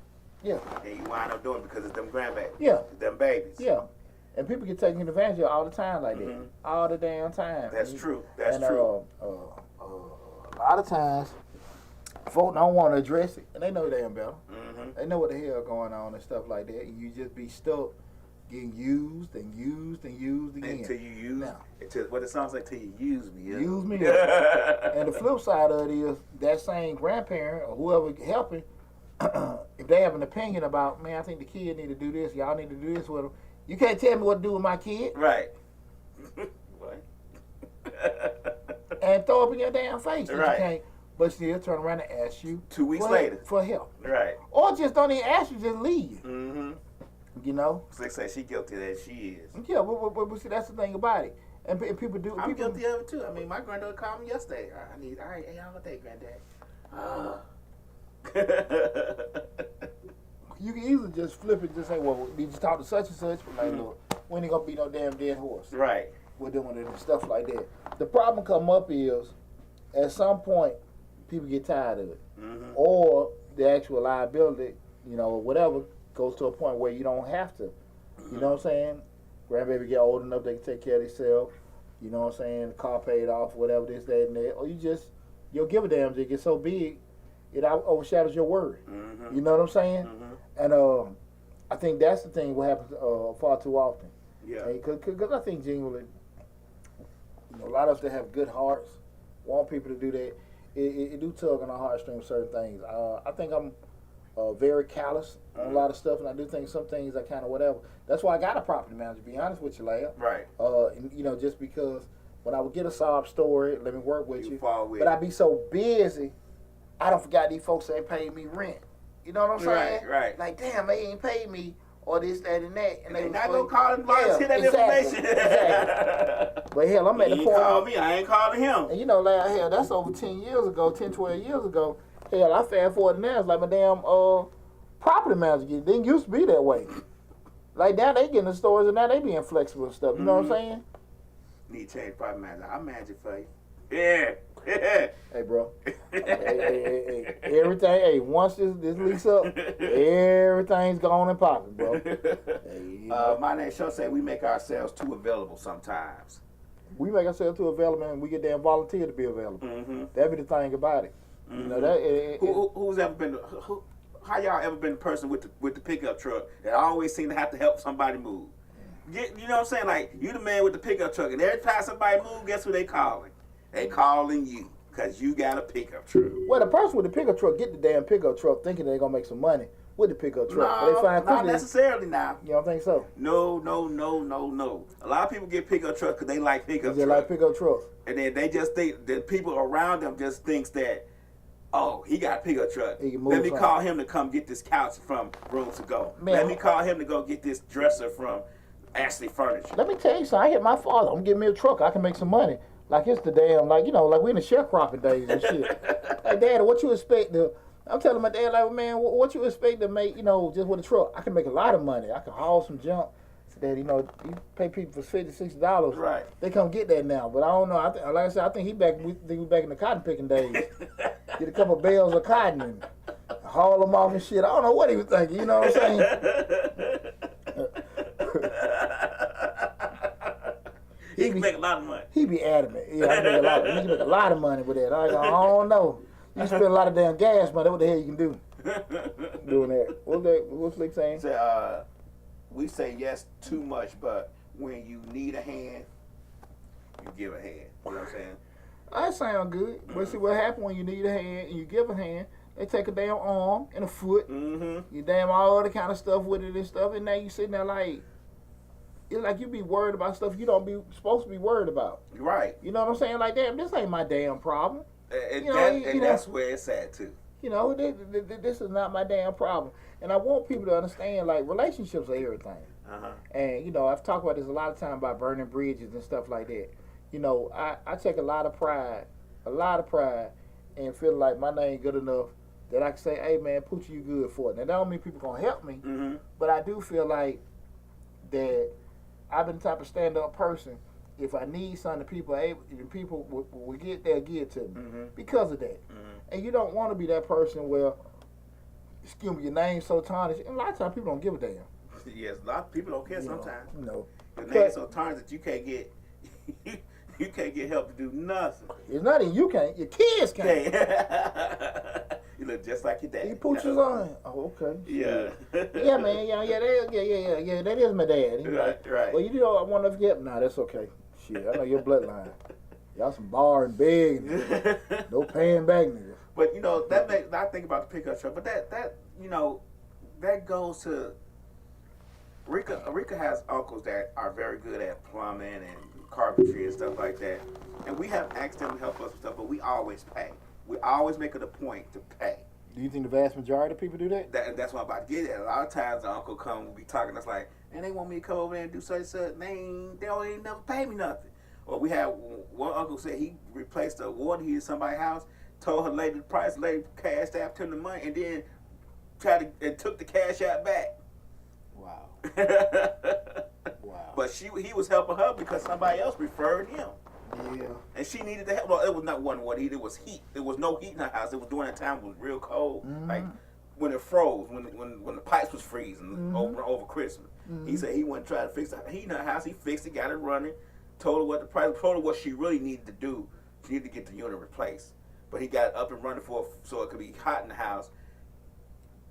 Yeah. And you wind up doing it because it's them grandbabies. Yeah. It's them babies. Yeah. And people get taken advantage of all the time like that. All the damn time. That's true. That's true. A lot of times, folk don't want to address it, and they know damn better. Mm-hmm. They know what the hell going on and stuff like that. And you just be stuck getting used and used and used again. Until you use, what it sounds like, till you use me. Use me. And the flip side of it is that same grandparent or whoever helping, if they have an opinion about, man, I think the kid need to do this, y'all need to do this with them. You can't tell me what to do with my kid. Right. What? And throw up in your damn face. Right. You can't, but still turn around and ask you 2 weeks later for help. Right. Or just don't even ask you, just leave. Mm-hmm. So they say she guilty of that, she is. Yeah, but see, that's the thing about it. And people do. I'm guilty of it too. I mean, my granddaughter called me yesterday. Hey, how about that, granddad? You can easily just flip it and just say, well, did you talk to such and such? But like, look, we ain't gonna be no damn dead horse. Right. We're doing it and stuff like that. The problem come up is, at some point, people get tired of it. Mm-hmm. Or the actual liability, whatever, goes to a point where you don't have to. Mm-hmm. You know what I'm saying? Grandbaby get old enough, they can take care of themselves. You know what I'm saying? The car paid off, whatever, this, that, and that. Or you'll give a damn. It gets so big, it overshadows your worry. Mm-hmm. You know what I'm saying? Mm-hmm. And I think that's the thing what happens far too often. Yeah. Because I think genuinely, a lot of us that have good hearts want people to do that. It do tug on our heartstrings certain things. I think I'm very callous on a lot of stuff, and I do think some things are kind of whatever. That's why I got a property manager, to be honest with you, Leia. Right. Just because when I would get a sob story, let me work with you. But I'd be so busy, I don't forget these folks ain't paid me rent. You know what I'm saying? Right. Like, damn, they ain't paid me, or this, that, and that. And they not gonna call and hear that information. Exactly. But hell, I'm at the point. He called me, I ain't calling him. And hell, that's over 10 years ago, 10, 12 years ago. Hell, I fast forward now, it's like my damn property manager. It didn't used to be that way. Like now they getting the stores and now they being flexible and stuff. You know what I'm saying? Need to change property manager. I'll manage it for you. Yeah. Hey, bro. hey, everything. Hey, once this leaks up, everything's gone and popping, bro. My name Show say we make ourselves too available sometimes. We make ourselves too available, and we get damn volunteer to be available. Mm-hmm. That be the thing about it. Mm-hmm. Who's ever been? How y'all ever been the person with the pickup truck that always seem to have to help somebody move? You know what I'm saying? Like you the man with the pickup truck, and every time somebody move, guess who they calling? They calling you because you got a pickup truck. Well, the person with the pickup truck get the damn pickup truck thinking they're going to make some money with the pickup truck. No, not necessarily now. You don't think so? No. A lot of people get pickup trucks because they like pickup trucks. They like pickup trucks. And then they just think, the people around them just thinks that, oh, he got a pickup truck. Let me call him to come get this couch from Room to Go. Man, let me call him to go get this dresser from Ashley Furniture. Let me tell you something. I hit my father. I'm going to give me a truck. I can make some money. Like it's the damn, like we in the sharecropping days and shit. Like, Dad, what you expect to? I'm telling my dad, like, man, what you expect to make? Just with a truck, I can make a lot of money. I can haul some junk. So that you pay people for $50, $60. Right. They come get that now, but I don't know. Like I said, I think we back in the cotton picking days. Get a couple of bales of cotton and haul them off and shit. I don't know what he was thinking. You know what I'm saying? He can make a lot of money. He be adamant. Yeah, he can make a lot of money with that. I don't know. You spend a lot of damn gas money. What the hell you can do doing that? What's Slick saying? So, we say yes too much, but when you need a hand, you give a hand. You know what I'm saying? That sound good. But see what happens when you need a hand and you give a hand, they take a damn arm and a foot, you damn all other kind of stuff with it and stuff, and now you sitting there like, it's like you be worried about stuff you don't be supposed to be worried about. Right. You know what I'm saying? Like, damn, this ain't my damn problem. That's where it's at too. You know, this is not my damn problem. And I want people to understand, like, relationships are everything. And, you know, I've talked about this a lot of time about burning bridges and stuff like that. You know, I take a lot of pride in feeling like my name good enough that I can say, hey, man, Poochie, you good for it. Now, that don't mean people going to help me, but I do feel like that I've been the type of stand-up person. If I need something, people will get there, give it to me because of that. And you don't want to be that person where, excuse me, your name's so tarnished. And a lot of times people don't give a damn. Yes, a lot of people don't care sometimes. No. Your name's so tarnished that you can't get you can't get help to do nothing. It's not that you can't. Your kids can't. You look just like your dad. You Poochie's on. Oh, okay. Yeah. Yeah, man. Yeah. That is my dad. Right. Well, you know, I want to forget. Nah, that's okay. Shit, I know your bloodline. Y'all some bar and big. No paying back, nigga. But you know that makes I think about the pickup truck. But that you know that goes to Rika. Rika has uncles that are very good at plumbing and carpentry and stuff like that. And we have asked them to help us with stuff, but we always pay. We always make it a point to pay. Do you think the vast majority of people do that? That's what I'm about to get at. A lot of times the uncle come and be talking to us like, and they want me to come over there and do such and such. They don't even never pay me nothing. Or we had one uncle said he replaced a water heater in somebody's house, told her lady the price, lady cashed out him the money, and then took the cash out back. Wow. Wow. But he was helping her because somebody else referred him. Yeah. And she needed the help. Well, it was not one water heater, it was heat. There was no heat in her house. It was during that time it was real cold. Like when it froze, when the pipes was freezing over Christmas. He said he went and tried to fix the heat in her house. He fixed it, got it running, told her what the price, told her what she really needed to do. She needed to get the unit replaced. But he got it up and running so it could be hot in the house,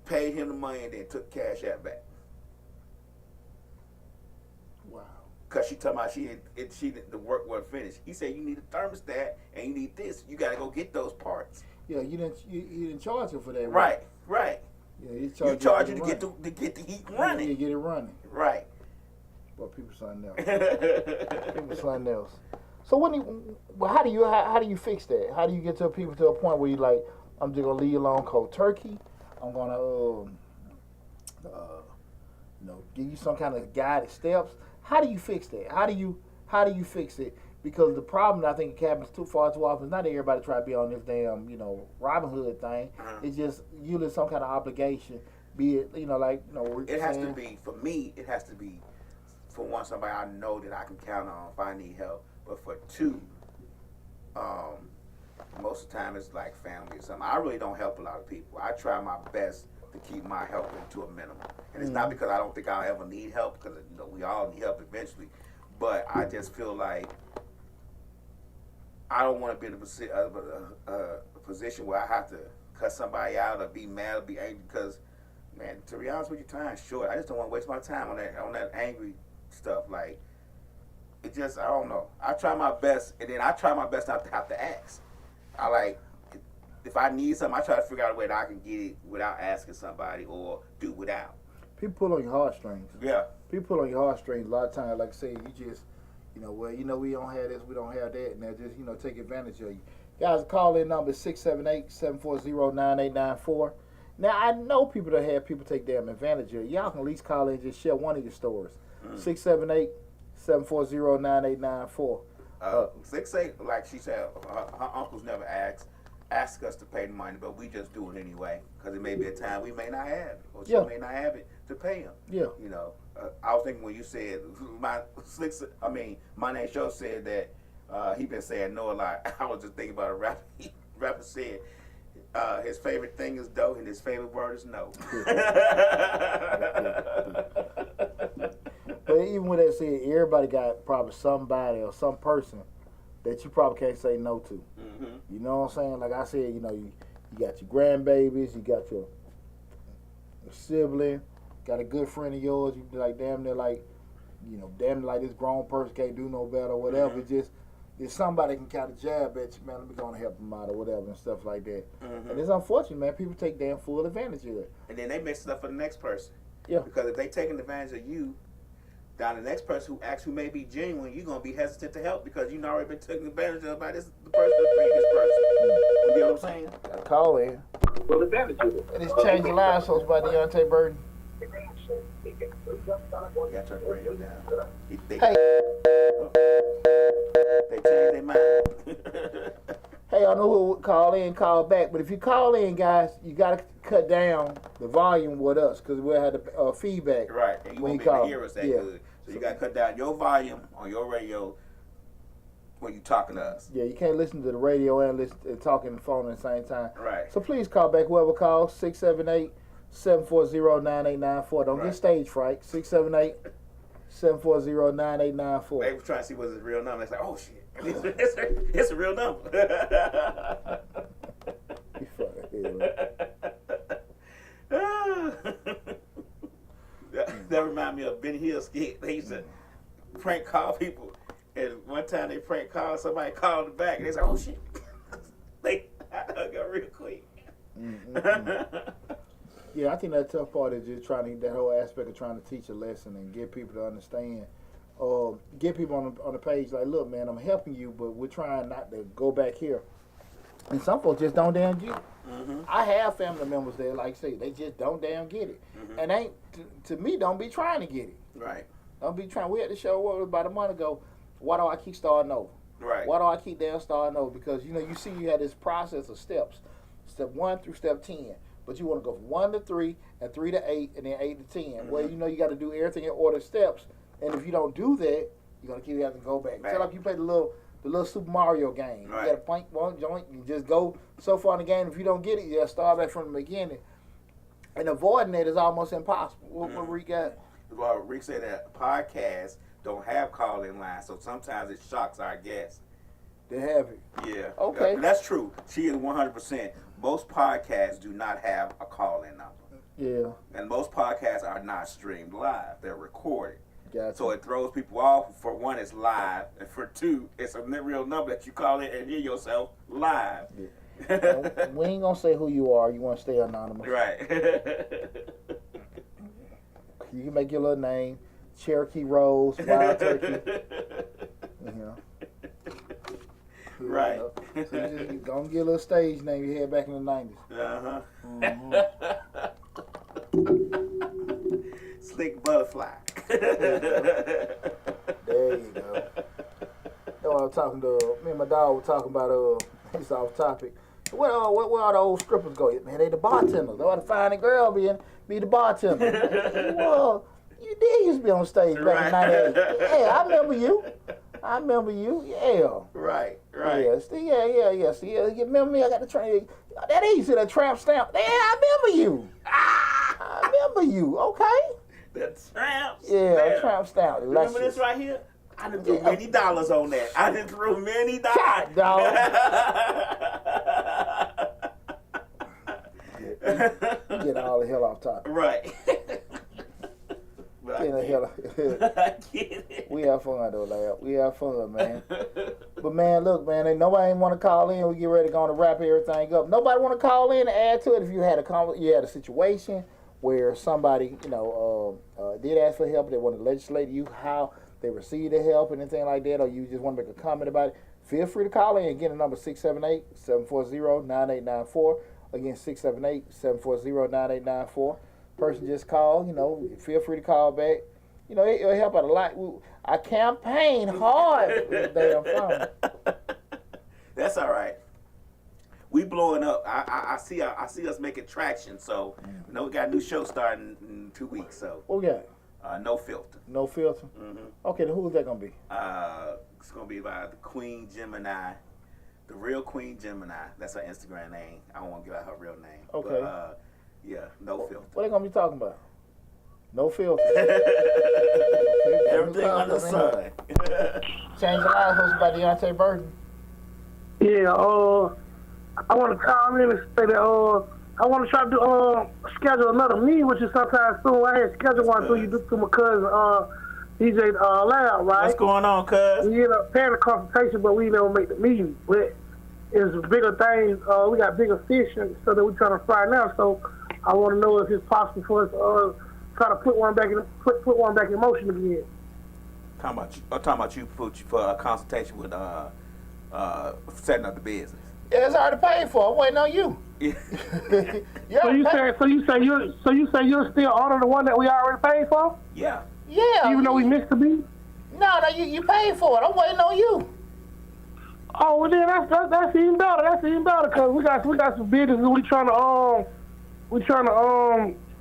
paid him the money, and then took cash out back. Wow. Because she talking about the work wasn't finished. He said you need a thermostat and you need this. You got to go get those parts. Yeah, you didn't charge her for that. Right. Yeah, you charge you to get the heat running. Yeah, get it running. Right. Well, people something else. People something else. So how do you fix that? How do you get people to a point where you like, I'm just gonna leave you alone cold turkey? I'm gonna give you some kind of guided steps. How do you fix that? How do you fix it? Because the problem that I think happens too often is not that everybody try to be on this damn, Robin Hood thing. It's just usually some kind of obligation. Be it, it has to be, for me, for one, somebody I know that I can count on if I need help. But for two, most of the time it's like family or something. I really don't help a lot of people. I try my best to keep my help to a minimum. And it's not because I don't think I'll ever need help, because we all need help eventually. But I just feel like I don't want to be in a position where I have to cut somebody out or be mad or be angry, because, man, to be honest with you, time's short. I just don't want to waste my time on that angry stuff. Like, it just, I don't know. I try my best, and then I try my best not to have to ask. If I need something, I try to figure out a way that I can get it without asking somebody or do without. People pull on your heartstrings. Yeah. People pull on your heartstrings a lot of times. Like I say, you just, we don't have this, we don't have that, and they just, take advantage of you. Guys, call in number 678-740-9894. Now, I know people that have people take damn advantage of you. Y'all can at least call in and just share one of your stories. 678-740-9894. 68, like she said, her uncles never ask us to pay the money, but we just do it anyway, because it may be a time we may not have it, or she may not have it to pay him. Yeah. I was thinking when you said my name show said that he been saying no a lot. I was just thinking about a rapper. Rapper said his favorite thing is dough and his favorite word is no. But even with that said, everybody got probably somebody or some person that you probably can't say no to. You know what I'm saying? Like I said, You got your grandbabies. You got your sibling. Got a good friend of yours. You be like, damn near like, damn near like this grown person can't do no better or whatever. Mm-hmm. Just if somebody can kind of jab at you, man, let me go and help them out or whatever and stuff like that. Mm-hmm. And it's unfortunate, man. People take damn full advantage of it. And then they mess it up for the next person. Yeah. Because if they taking advantage of you, down the next person who actually may be genuine, you're gonna be hesitant to help because you've already been taken advantage of by the previous person. You get what I'm saying? Gotta call in. Well, advantage of it. And it's Change Your Lives, hosted by Deonte Burton. You gotta turn the radio down. They change their mind. Hey, I know who would call in, call back. But if you call in, guys, you got to cut down the volume with us because we'll have the feedback. Right. And you when won't you be able call. to hear us that Yeah. good. So you got to cut down your volume on your radio when you talking to us. Yeah, you can't listen to the radio and listen and talk on the phone at the same time. Right. So please call back whoever calls, 678-740-9894. Don't Right. get stage fright. 678-740-9894. They were trying to see what's his real number. It's like, oh shit, it's a real number. You fucking hell. That remind me of Benny Hill skit. They used to prank call people, and one time they prank called somebody, called them back, and they said, "Oh shit!" They hung up real quick. Yeah, I think that tough part is just that whole aspect of trying to teach a lesson and get people to understand. Get people on the page like, look, man, I'm helping you, but we're trying not to go back here. And some folks just don't damn get it. Mm-hmm. I have family members that, like I say, they just don't damn get it. Mm-hmm. And ain't to me, don't be trying to get it. Right. Don't be trying. We had the show about a month ago. Why do I keep starting over? Right. Why do I keep damn starting over? Because you see you had this process of steps, step 1 through step 10. But you want to go from 1 to 3 and 3 to 8 and then 8 to 10. Mm-hmm. Well, you got to do everything in order steps. And if you don't do that, you're gonna keep having to go back. It's like you play the little Super Mario game. Right. You got to plank one joint and just go so far in the game. If you don't get it, you got to start back from the beginning. And avoiding it is almost impossible. What Rick got? Well, Rick said that podcasts don't have call-in lines, so sometimes it shocks our guests. They have it. Yeah. Okay. That's true. She is 100%. Most podcasts do not have a call-in number. Yeah. And most podcasts are not streamed live. They're recorded. Gotcha. So it throws people off. For one, it's live. And for two, it's a real number that you call in and hear yourself live. Yeah. We ain't going to say who you are. You want to stay anonymous. Right. You can make your little name. Cherokee Rose, Wild Turkey. Right. So you just gonna get a little stage name you had back in the 90s. Uh-huh. Mm-hmm. Slick Butterfly. There you go. That's what I was talking to. Me and my dog were talking about. It's off topic. Where all the old strippers go? Man, they the bartenders. They want to find a girl be the bartender. Well, you did used to be on stage back in '98. Yeah, I remember you. Yeah. Right. Yeah. See, yeah. See, you remember me? I got the train. That ain't see that tramp stamp. Yeah, I remember you. I remember you. Okay. The tramp. Yeah, tramp stamp. Remember this right here? I done threw many dollars on that. I done threw many dollars. Dog. Get all the hell off topic. Right. Get the hell. I get it. We have fun though, lad. We have fun, man. But man, look, man, ain't nobody want to call in. We get ready to go on to wrap everything up. Nobody want to call in and add to it. If you had a situation where somebody, did ask for help, they want to legislate you how they received the help and anything like that, or you just want to make a comment about it, feel free to call in. Again, the number 678-740-9894. Again, 678-740-9894. Person just called, feel free to call back. It'll help out a lot. I campaign hard with the damn phone. That's all right. We blowing up. I see us making traction. So, we got a new show starting in 2 weeks. So, What we got? No filter. No filter? Mm-hmm. Okay, then who's that going to be? It's gonna be by the Queen Gemini, the real Queen Gemini. That's her Instagram name. I don't want to give out her real name. Okay. But, yeah, no filter. What they going to be talking about? No filter. Everything under the sun. Change the Lives, hosted by Deonte Burton. Yeah, I want to call in and say that I want to try to schedule another meeting with you sometime soon. I had scheduled one through my cousin DJ Loud, right? What's going on, cuz? We ended up paying a consultation, but we never make the meeting. But it's bigger things. We got bigger fish, so that we're trying to fry now. So I want to know if it's possible for us to try to put one back in motion again. Talking about you put you for a consultation with setting up the business. Yeah, it's already paid for. I'm waiting on you. Yeah. So you say you're still on the one that we already paid for? Yeah. Yeah. Even though we missed the beat? No, you paid for it. I'm waiting on you. Oh, well then that's even better. That's even better because we got some business we trying to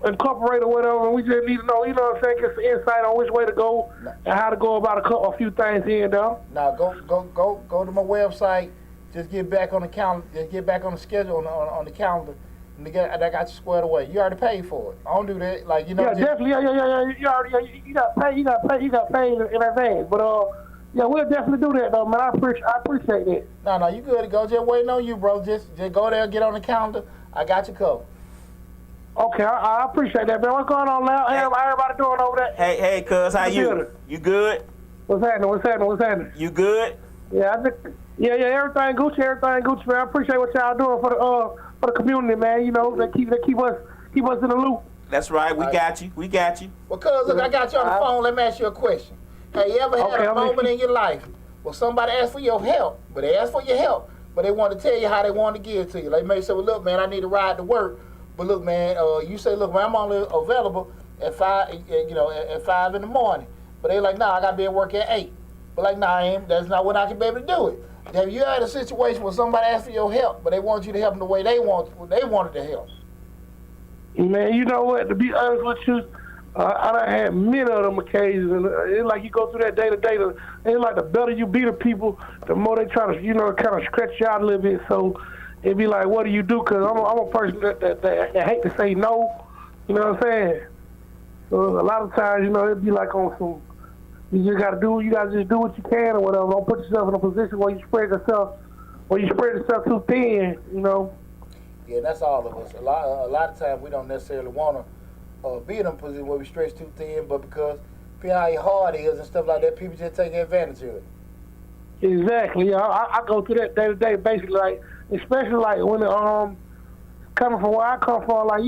incorporate or whatever. And we just need to know, you know what I'm saying, get some insight on which way to go and how to go about a few things here and there. Now go to my website. Just get back on the calendar. Just get back on the schedule on the calendar. And I got you squared away. You already paid for it. I don't do that. Like, you know. Yeah, definitely. Yeah. You got paid. You got paid in advance. But yeah, we'll definitely do that though, man. I appreciate that. No, you good to go. Just waiting on you, bro. Just go there, get on the calendar. I got you covered. Okay, I appreciate that, man. What's going on now? Hey, everybody doing over there? Hey, cuz, how you? You good? What's happening? You good? Yeah, everything Gucci, man. I appreciate what y'all doing for the community, man. You know, they keep us in the loop. That's right. We got you. Well, cuz, look, I got you on the phone. Let me ask you a question. Have you ever had a moment in your life where somebody asked for your help, but they asked for your help, but they want to tell you how they want to give it to you? Like, may say, well, look, man, I need a ride to work, but look, man, you say, look, man, I'm only available at 5 in the morning, but they like, nah, I got to be at work at 8. But like, nah, that's not when I can be able to do it. Have you had a situation where somebody asked for your help, but they want you to help them the way they wanted to help? Man, you know what? To be honest with you, I done had many of them occasions, and it's like you go through that day to day. It's like the better you be to people, the more they try to, kind of stretch you out a little bit. So it'd be like, what do you do? Because I'm a person that hate to say no. You know what I'm saying? So a lot of times, it'd be like on some. You just gotta just do what you can or whatever. Don't put yourself in a position where you spread yourself too thin, Yeah, that's all of us. A lot of times we don't necessarily want to be in a position where we stretch too thin, but because depending how your heart is and stuff like that, people just take advantage of it. Exactly. Yeah, I go through that day to day, basically, like especially like when coming from where I come from, like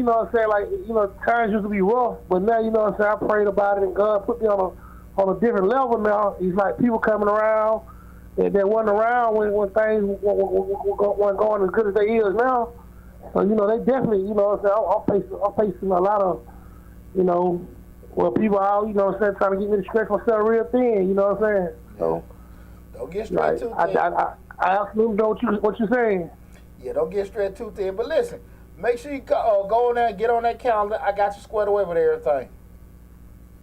times used to be rough, but now I prayed about it and God put me on a different level now. It's like people coming around that wasn't around when things weren't going as good as they is now. So they definitely I'm facing a lot of people out trying to get me to stretch myself real thin. You know what I'm saying? So don't get straight too thin. I absolutely know what you're saying. Yeah, don't get straight too thin. But listen, make sure you go on there and get on that calendar. I got you squared away with everything.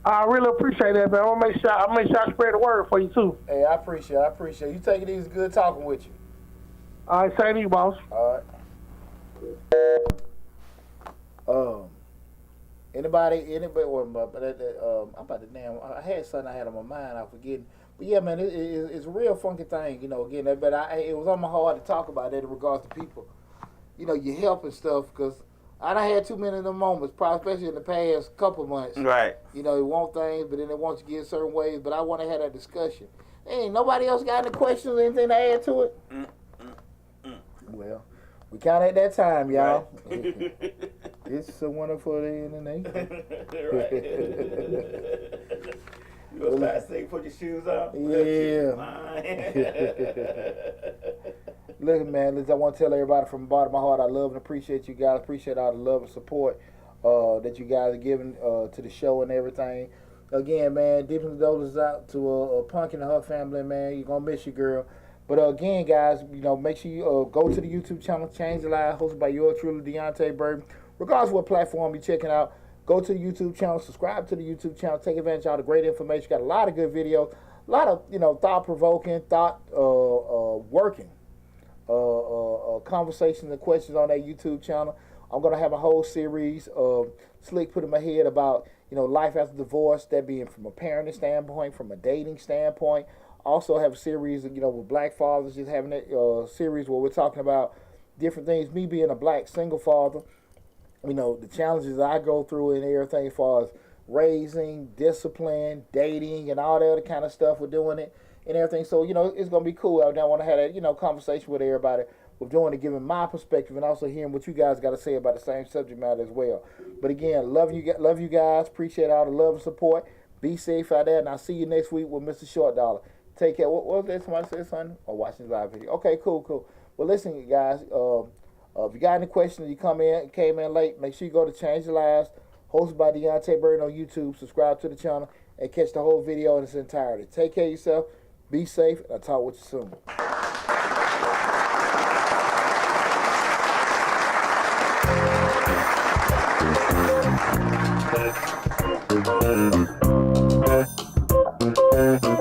I really appreciate that, man. I'll make sure I spread the word for you too. Hey, I appreciate it. You take it easy. Good talking with you. All right, same to you, boss. All right. Anybody? Well, I'm about to damn. I had something I had on my mind. I'm forgetting. But yeah, man, it's a real funky thing. Again, but it was on my heart to talk about that in regards to people. Your help and stuff, because I done had too many of them moments, probably especially in the past couple months. Right. They want things, but then they want you to get certain ways. But I want to have that discussion. Ain't nobody else got any questions or anything to add to it? Well, we kind of at that time, y'all. Right. It's a wonderful day in the nation. Right. You gonna start saying, put your shoes on? Yeah. Listen, man, I want to tell everybody from the bottom of my heart, I love and appreciate you guys. Appreciate all the love and support that you guys are giving to the show and everything. Again, man, deep condolences out to Punkin and her family, man. You're going to miss your girl. But again, guys, make sure you go to the YouTube channel, Change the Life, hosted by yours truly, Deonte Burton. Regardless of what platform you're checking out, go to the YouTube channel, subscribe to the YouTube channel, take advantage of all the great information. Got a lot of good videos, a lot of, thought-provoking, working conversations and questions on that YouTube channel. I'm going to have a whole series of Slick put in my head about, life after divorce, that being from a parenting standpoint, from a dating standpoint. Also have a series, with black fathers, just having that series where we're talking about, different things. Me being a black single father, you know, the challenges I go through and everything as far as raising, discipline, dating, and all that other kind of stuff. We're doing it and everything. So, you know, it's going to be cool. I want to have that, you know, conversation with everybody. We're doing it, giving my perspective, and also hearing what you guys got to say about the same subject matter as well. But again, love you guys. Appreciate all the love and support. Be safe out there, and I'll see you next week with Mr. Short Dollar. Take care. What was that somebody said, son? Or watching the live video? Okay, cool. Well, listen, guys. If you got any questions, you came in late, make sure you go to Change Your Lives, hosted by Deonte Bird on YouTube. Subscribe to the channel and catch the whole video in its entirety. Take care of yourself. Be safe. And I'll talk with you soon.